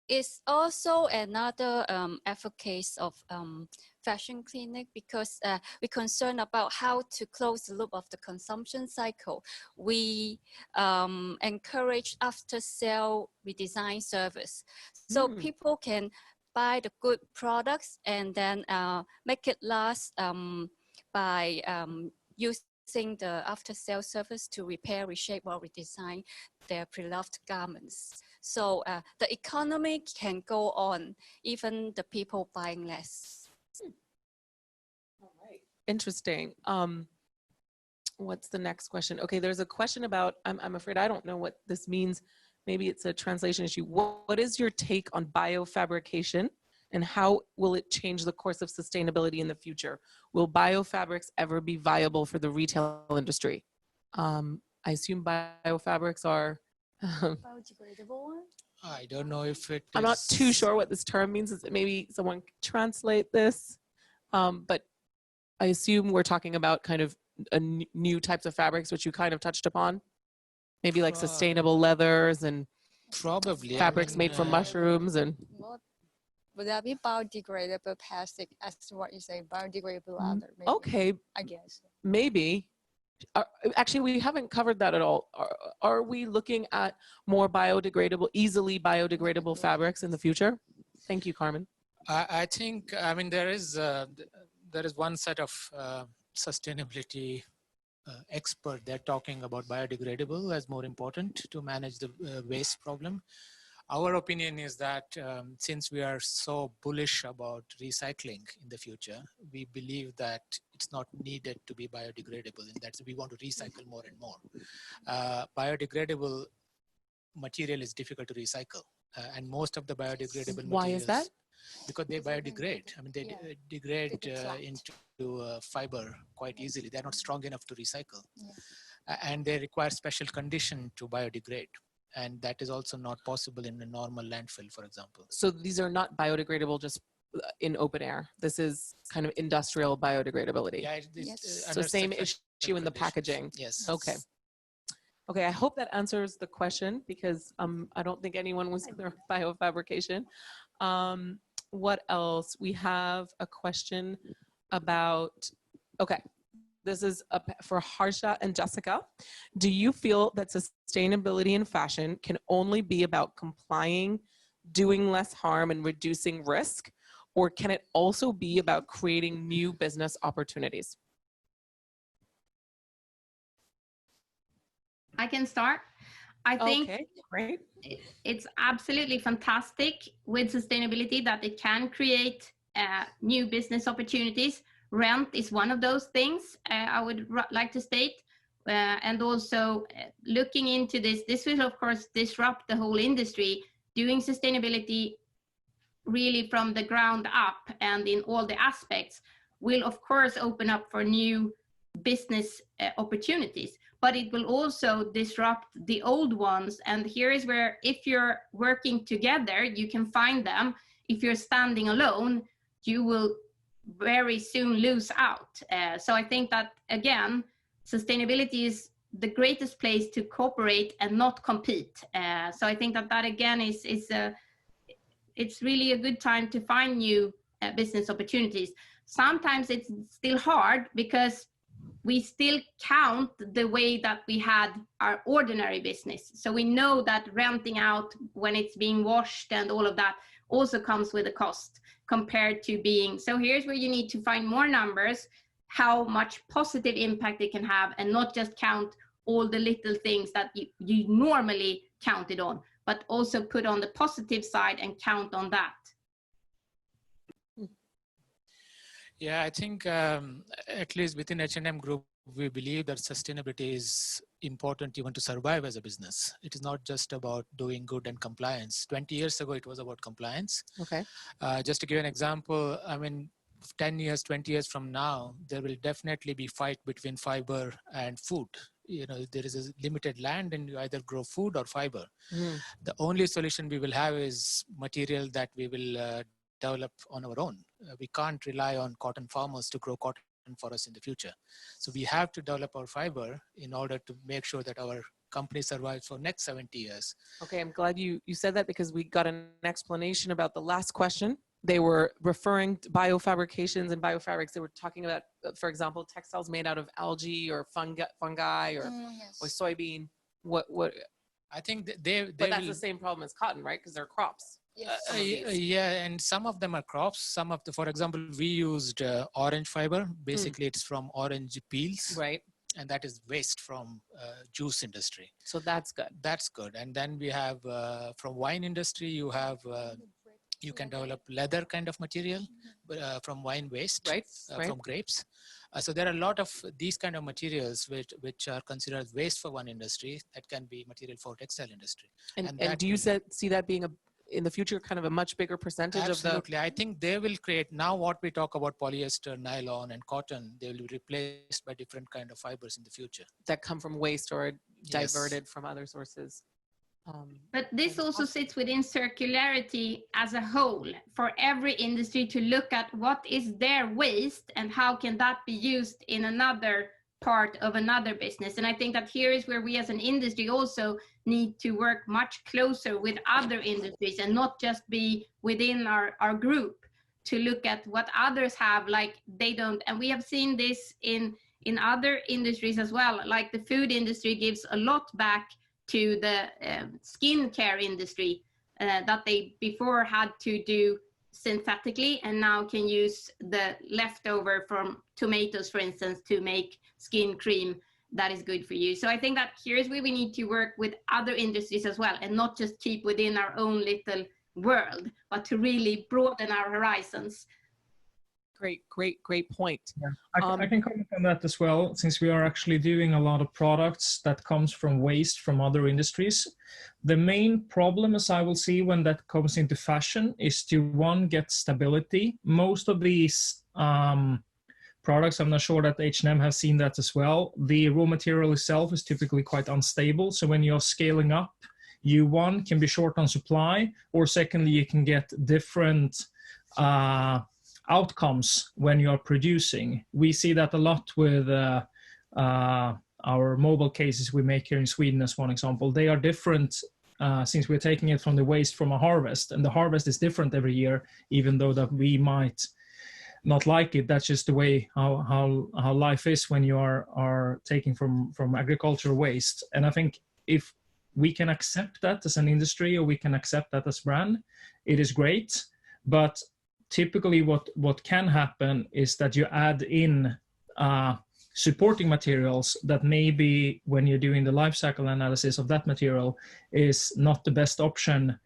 It's also another advocate of Fashion Clinic, because we're concerned about how to close the loop of the consumption cycle. We encourage after-sale redesign service. So people can buy the good products and then make it last by using the after-sale service to repair, reshape, or redesign their pre-loved garments. So the economy can go on, even the people buying less. All right. Interesting. What's the next question? Okay, there's a question about, I'm afraid I don't know what this means. Maybe it's a translation issue. What is your take on biofabrication, and how will it change the course of sustainability in the future? Will biofabrics ever be viable for the retail industry? I assume biofabrics are biodegradable. I don't know if it I'm not too sure what this term means. Maybe someone can translate this. But I assume we're talking about kind of new types of fabrics, which you kind of touched upon. Maybe like sustainable leathers and probably fabrics made from mushrooms and. Would that be biodegradable plastic, as what you say, biodegradable leather? Maybe. Okay. I guess. Maybe. Actually, we haven't covered that at all. Are we looking at more biodegradable, easily biodegradable fabrics in the future? Thank you, Carmen. I think, I mean, there is one set of sustainability expert. They're talking about biodegradable as more important to manage the waste problem. Our opinion is that since we are so bullish about recycling in the future, we believe that it's not needed to be biodegradable, and that's we want to recycle more and more. Biodegradable material is difficult to recycle, and most of the biodegradable materials. Why is that? Because they biodegrade. I mean, they degrade into fiber quite easily. They're not strong enough to recycle, and they require special condition to biodegrade. And that is also not possible in a normal landfill, for example. So these are not biodegradable just in open air. This is kind of industrial biodegradability. Yeah, so same issue in the packaging. Yes. Okay. Okay, I hope that answers the question because I don't think anyone was in their biofabrication. What else? We have a question about, okay, this is for Harsha and Jessica. Do you feel that sustainability in fashion can only be about complying, doing less harm, and reducing risk? Or can it also be about creating new business opportunities? I can start. I think great. It's absolutely fantastic with sustainability that it can create new business opportunities. Rent is one of those things I would like to state. And also looking into this will of course disrupt the whole industry. Doing sustainability really from the ground up and in all the aspects will of course open up for new business opportunities, but it will also disrupt the old ones. And here is where, if you're working together, you can find them. If you're standing alone, you will very soon lose out. So I think that, again, sustainability is the greatest place to cooperate and not compete. So I think that again it's really a good time to find new business opportunities. Sometimes it's still hard because we still count the way that we had our ordinary business. So we know that renting out when it's being washed and all of that also comes with a cost compared to being. So here's where you need to find more numbers, how much positive impact it can have, and not just count all the little things that you normally counted on, but also put on the positive side and count on that. Yeah, I think at least within H&M Group, we believe that sustainability is important even to survive as a business. It is not just about doing good and compliance. 20 years ago, it was about compliance. Okay. Just to give an example, I mean, 10 years, 20 years from now, there will definitely be fight between fiber and food. You know, there is a limited land and you either grow food or fiber. The only solution we will have is material that we will develop on our own. We can't rely on cotton farmers to grow cotton for us in the future. So we have to develop our fiber in order to make sure that our company survives for next 70 years. Okay, I'm glad you said that because we got an explanation about the last question. They were referring to biofabrications and biofabrics. They were talking about, for example, textiles made out of algae or fungi or soybean. What? I think but that's the same problem as cotton, right? Because they're crops. Yeah, and some of them are crops. Some of the, for example, we used orange fiber. Basically, it's from orange peels. Right. And that is waste from juice industry. So that's good. That's good. And then we have from wine industry, you have you can develop leather kind of material from wine waste, right. From grapes. So there are a lot of these kind of materials which are considered waste for one industry that can be material for textile industry. And do you see that being in the future kind of a much bigger percentage of the? Absolutely. I think they will create, now what we talk about polyester, nylon and cotton, they will be replaced by different kind of fibers in the future. That come from waste or diverted from other sources. But this also sits within circularity as a whole, for every industry to look at what is their waste and how can that be used in another part of another business. And I think that here is where we as an industry also need to work much closer with other industries and not just be within our group to look at what others have, like they don't. And we have seen this in other industries as well, like the food industry gives a lot back to the skincare industry that they before had to do synthetically and now can use the leftover from tomatoes, for instance, to make skin cream that is good for you. So I think that here's where we need to work with other industries as well and not just keep within our own little world, but to really broaden our horizons. Great point. Yeah. I can comment on that as well, since we are actually doing a lot of products that comes from waste from other industries. The main problem, as I will see when that comes into fashion, is to one, get stability. Most of these products, I'm not sure that H&M has seen that as well. The raw material itself is typically quite unstable. So when you're scaling up, you, one, can be short on supply, or secondly, you can get different outcomes when you are producing. We see that a lot with our mobile cases we make here in Sweden as one example. They are different since we're taking it from the waste from a harvest, and the harvest is different every year, even though that we might not like it. That's just the way how life is when you are taking from agricultural waste. And I think if we can accept that as an industry, or we can accept that as brand, it is great. But typically what can happen is that you add in supporting materials that maybe when you're doing the life cycle analysis of that material is not the best option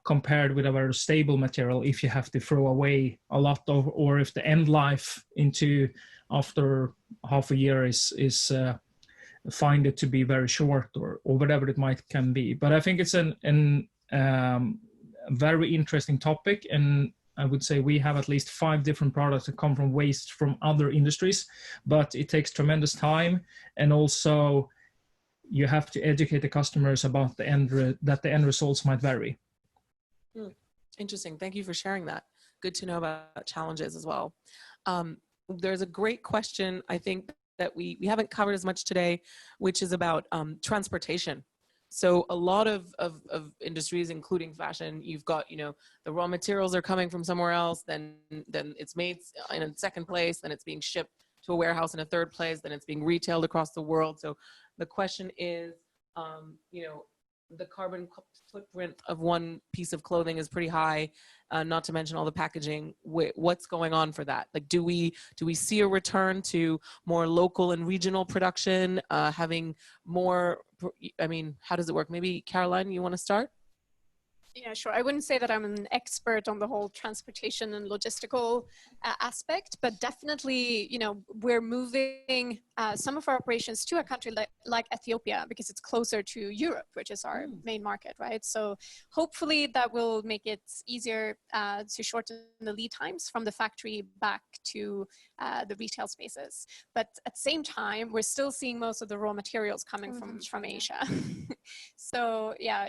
compared with a very stable material if you have to throw away a lot of, or if the end life into after half a year is find it to be very short, or whatever it can be. But I think it's an very interesting topic, and I would say we have at least 5 different products that come from waste from other industries, but it takes tremendous time, and also you have to educate the customers about the end results might vary. Interesting. Thank you for sharing that. Good to know about challenges as well. There's a great question, I think, that we haven't covered as much today, which is about transportation. So a lot of industries, including fashion, you've got, the raw materials are coming from somewhere else, then it's made in a second place, then it's being shipped to a warehouse in a third place, then it's being retailed across the world. So the question is, the carbon footprint of one piece of clothing is pretty high, not to mention all the packaging. What's going on for that? Like, do we see a return to more local and regional production, having more, how does it work? Maybe Caroline, you want to start? Yeah, sure. I wouldn't say that I'm an expert on the whole transportation and logistical aspect, but definitely, we're moving some of our operations to a country like Ethiopia because it's closer to Europe, which is our main market, right? So hopefully that will make it easier to shorten the lead times from the factory back to the retail spaces. But at the same time, we're still seeing most of the raw materials coming from Asia. So yeah,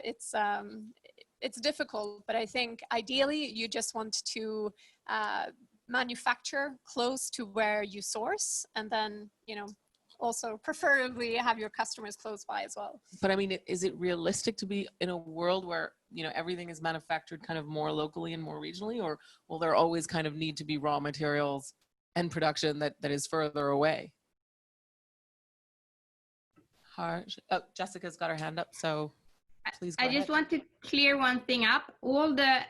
it's difficult, but I think ideally you just want to manufacture close to where you source, and then, also preferably have your customers close by as well. But is it realistic to be in a world where, everything is manufactured kind of more locally and more regionally, or will there always kind of need to be raw materials and production that is further away? Jessica's got her hand up, so please go ahead. I just want to clear one thing up. All the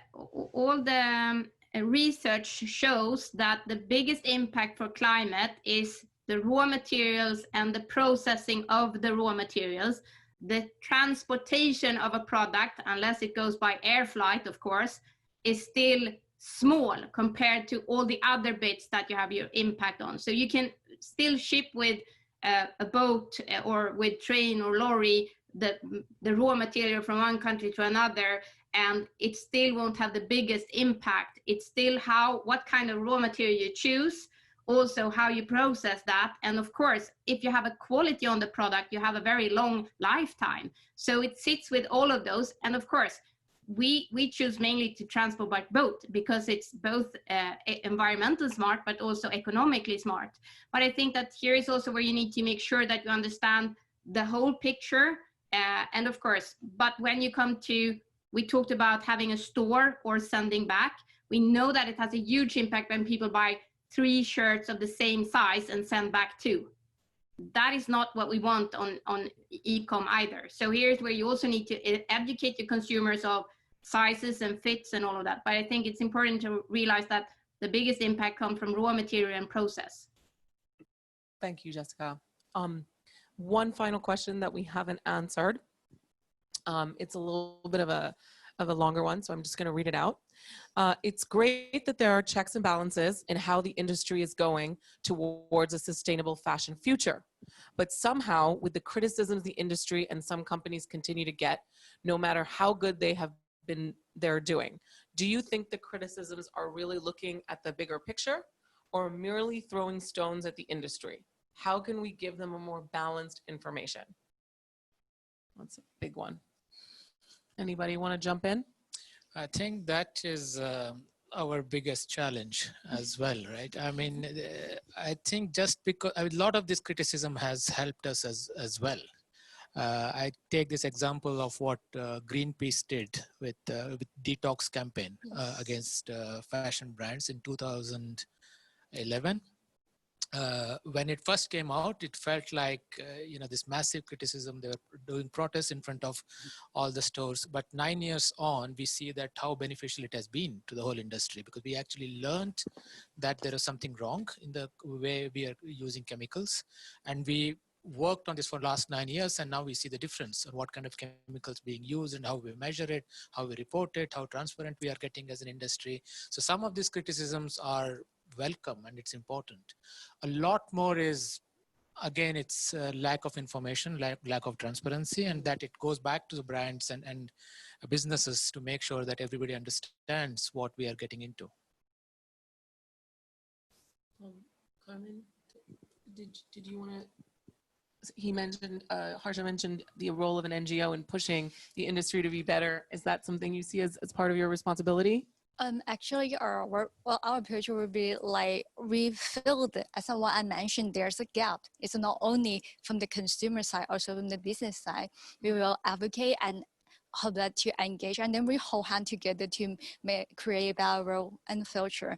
research shows that the biggest impact for climate is the raw materials and the processing of the raw materials. The transportation of a product, unless it goes by air flight, of course, is still small compared to all the other bits that you have your impact on. So you can still ship with a boat or with train or lorry the raw material from one country to another, and it still won't have the biggest impact. It's still what kind of raw material you choose, also how you process that, and of course, if you have a quality on the product, you have a very long lifetime. So it sits with all of those, and of course, we choose mainly to transport by boat because it's both environmental smart but also economically smart. But I think that here is also where you need to make sure that you understand the whole picture. And of course, but when you come to, we talked about having a store or sending back, we know that it has a huge impact when people buy 3 shirts of the same size and send back 2. That is not what we want on e-com either. So here's where you also need to educate your consumers of sizes and fits and all of that. But I think it's important to realize that the biggest impact comes from raw material and process. Thank you, Jessica. One final question that we haven't answered. It's a little bit of a longer one, so I'm just going to read it out. It's great that there are checks and balances in how the industry is going towards a sustainable fashion future. But somehow, with the criticisms the industry and some companies continue to get, no matter how good they're doing, do you think the criticisms are really looking at the bigger picture or merely throwing stones at the industry? How can we give them a more balanced information? That's a big one. Anybody want to jump in? I think that is our biggest challenge as well, right? I mean, I think just because a lot of this criticism has helped us as well. I take this example of what Greenpeace did with detox campaign against fashion brands in 2011. When it first came out, it felt like, this massive criticism. They were doing protests in front of all the stores. But 9 years on, we see that how beneficial it has been to the whole industry, because we actually learned that there is something wrong in the way we are using chemicals. And we worked on this for the last 9 years, and now we see the difference on what kind of chemicals being used and how we measure it, how we report it, how transparent we are getting as an industry. So some of these criticisms are welcome and it's important. A lot more is, again, it's lack of information, lack of transparency, and that it goes back to the brands and businesses to make sure that everybody understands what we are getting into. Carmen, did you want to? He mentioned, Harsha mentioned the role of an NGO in pushing the industry to be better. Is that something you see as part of your responsibility? Actually, our approach will be like we feel that, as what I mentioned, there's a gap. It's not only from the consumer side, also from the business side. We will advocate and hope that to engage, and then we hold hand together to create a better role in the future.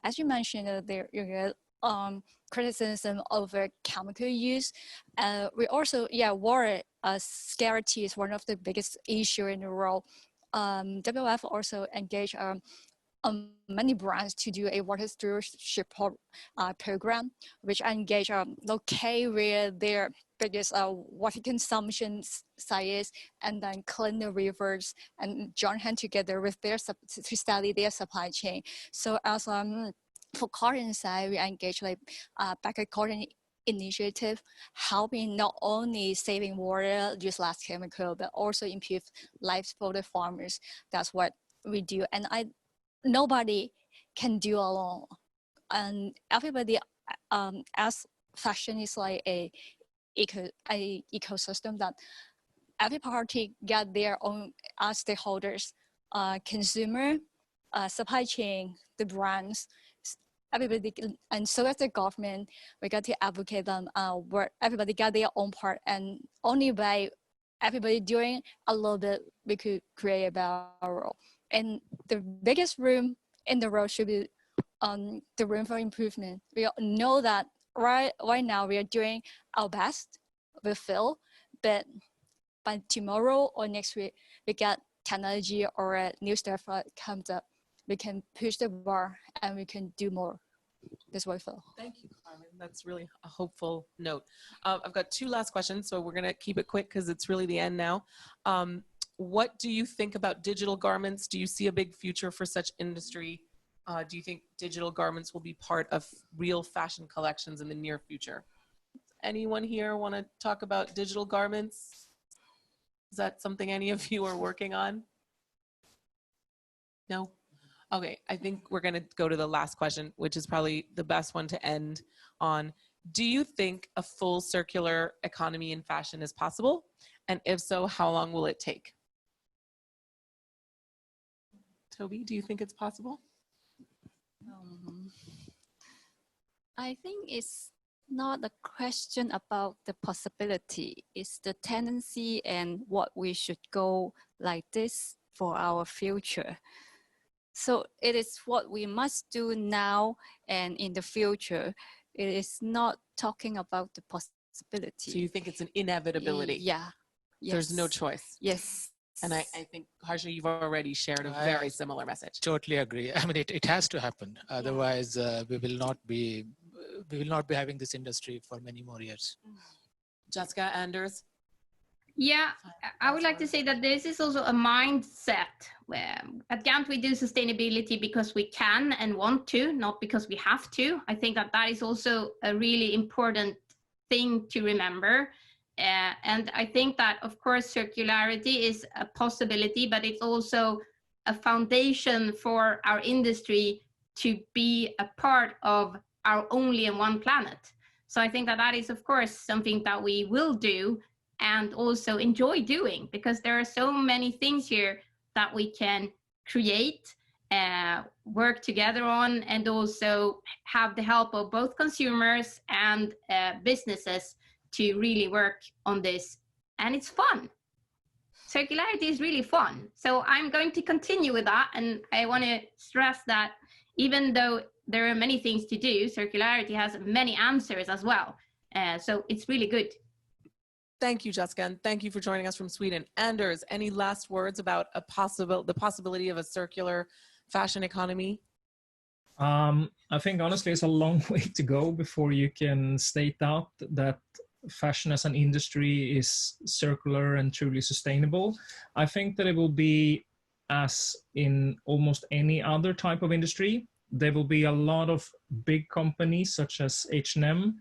As you mentioned, there criticism over chemical use. We also, water scarcity is one of the biggest issue in the world. WWF also engaged many brands to do a water stewardship program, which engage locate where their biggest water consumption site is, and then clean the rivers and join hand together with their to study their supply chain. So as for cotton side, we engage like Backyard Cotton initiative, helping not only saving water, use less chemical, but also improve lives for the farmers. That's what we do, and nobody can do alone. And everybody, as fashion is like a ecosystem that every party got their own stakeholders, consumer, supply chain, the brands, everybody, and so as the government, we got to advocate them where everybody got their own part, and only by everybody doing a little bit, we could create a better world. And the biggest room in the world should be the room for improvement. We all know that right now we are doing our best, we feel, but by tomorrow or next week, we get technology or a new stuff that comes up, we can push the bar and we can do more. That's what I feel. Thank you, Carmen. That's really a hopeful note. I've got two last questions, so we're going to keep it quick because it's really the end now. What do you think about digital garments? Do you see a big future for such industry? Do you think digital garments will be part of real fashion collections in the near future? Anyone here want to talk about digital garments? Is that something any of you are working on? No? Okay, I think we're going to go to the last question, which is probably the best one to end on. Do you think a full circular economy in fashion is possible? And if so, how long will it take? Toby, do you think it's possible? I think it's not a question about the possibility. It's the tendency and what we should go like this for our future. So it is what we must do now and in the future. It is not talking about the possibility. So you think it's an inevitability? Yeah. Yes. There's no choice. Yes. And I think, Harsha, you've already shared a very similar message. Totally agree. I mean, it has to happen. Otherwise, we will not be having this industry for many more years. Jessica, Anders? Yeah, I would like to say that this is also a mindset. Where at Gant we do sustainability because we can and want to, not because we have to. I think that is also a really important thing to remember. And I think that, of course, circularity is a possibility, but it's also a foundation for our industry to be a part of our only and one planet. So I think that is, of course, something that we will do. and also enjoy doing, because there are so many things here that we can create, work together on, and also have the help of both consumers and businesses to really work on this. And it's fun. Circularity is really fun. So I'm going to continue with that. And I want to stress that even though there are many things to do, circularity has many answers as well. So it's really good. Thank you, Jessica, and thank you for joining us from Sweden. Anders, any last words about the possibility of a circular fashion economy? I think honestly it's a long way to go before you can state out that fashion as an industry is circular and truly sustainable. I think that it will be, as in almost any other type of industry, there will be a lot of big companies such as H&M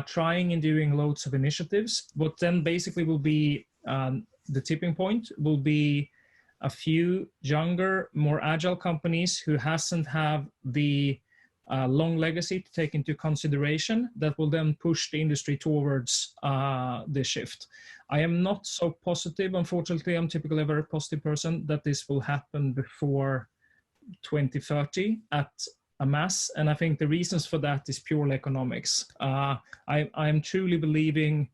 trying and doing loads of initiatives. But then basically will be the tipping point will be a few younger, more agile companies who hasn't have the long legacy to take into consideration that will then push the industry towards the shift. I am not so positive, unfortunately. I'm typically a very positive person that this will happen before 2030 at a mass, and I think the reasons for that is purely economics. I'm truly believing,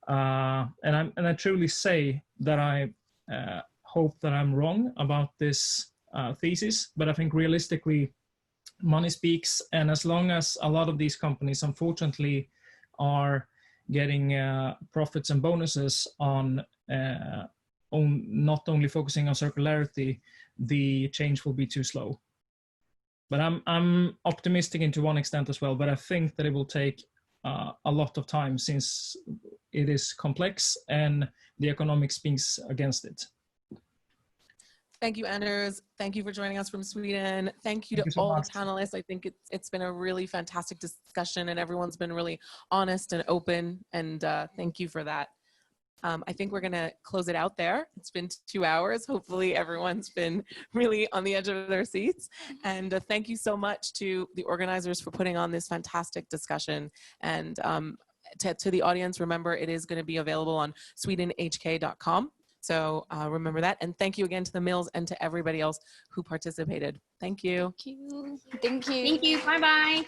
and I truly say that I hope that I'm wrong about this thesis, but I think realistically, money speaks, and as long as a lot of these companies, unfortunately, are getting profits and bonuses on not only focusing on circularity, the change will be too slow. But I'm optimistic into one extent as well, but I think that it will take a lot of time since it is complex and the economics speaks against it. Thank you, Anders. Thank you for joining us from Sweden. Thank you to so all much. the panelists. I think it's been a really fantastic discussion, and everyone's been really honest and open, and thank you for that. I think we're going to close it out there. It's been 2 hours. Hopefully everyone's been really on the edge of their seats. And thank you so much to the organizers for putting on this fantastic discussion. And to the audience, remember, it is going to be available on swedenhk.com. So remember that. And thank you again to the Mills and to everybody else who participated. Thank you. Thank you. Thank you. Thank you. Bye-bye.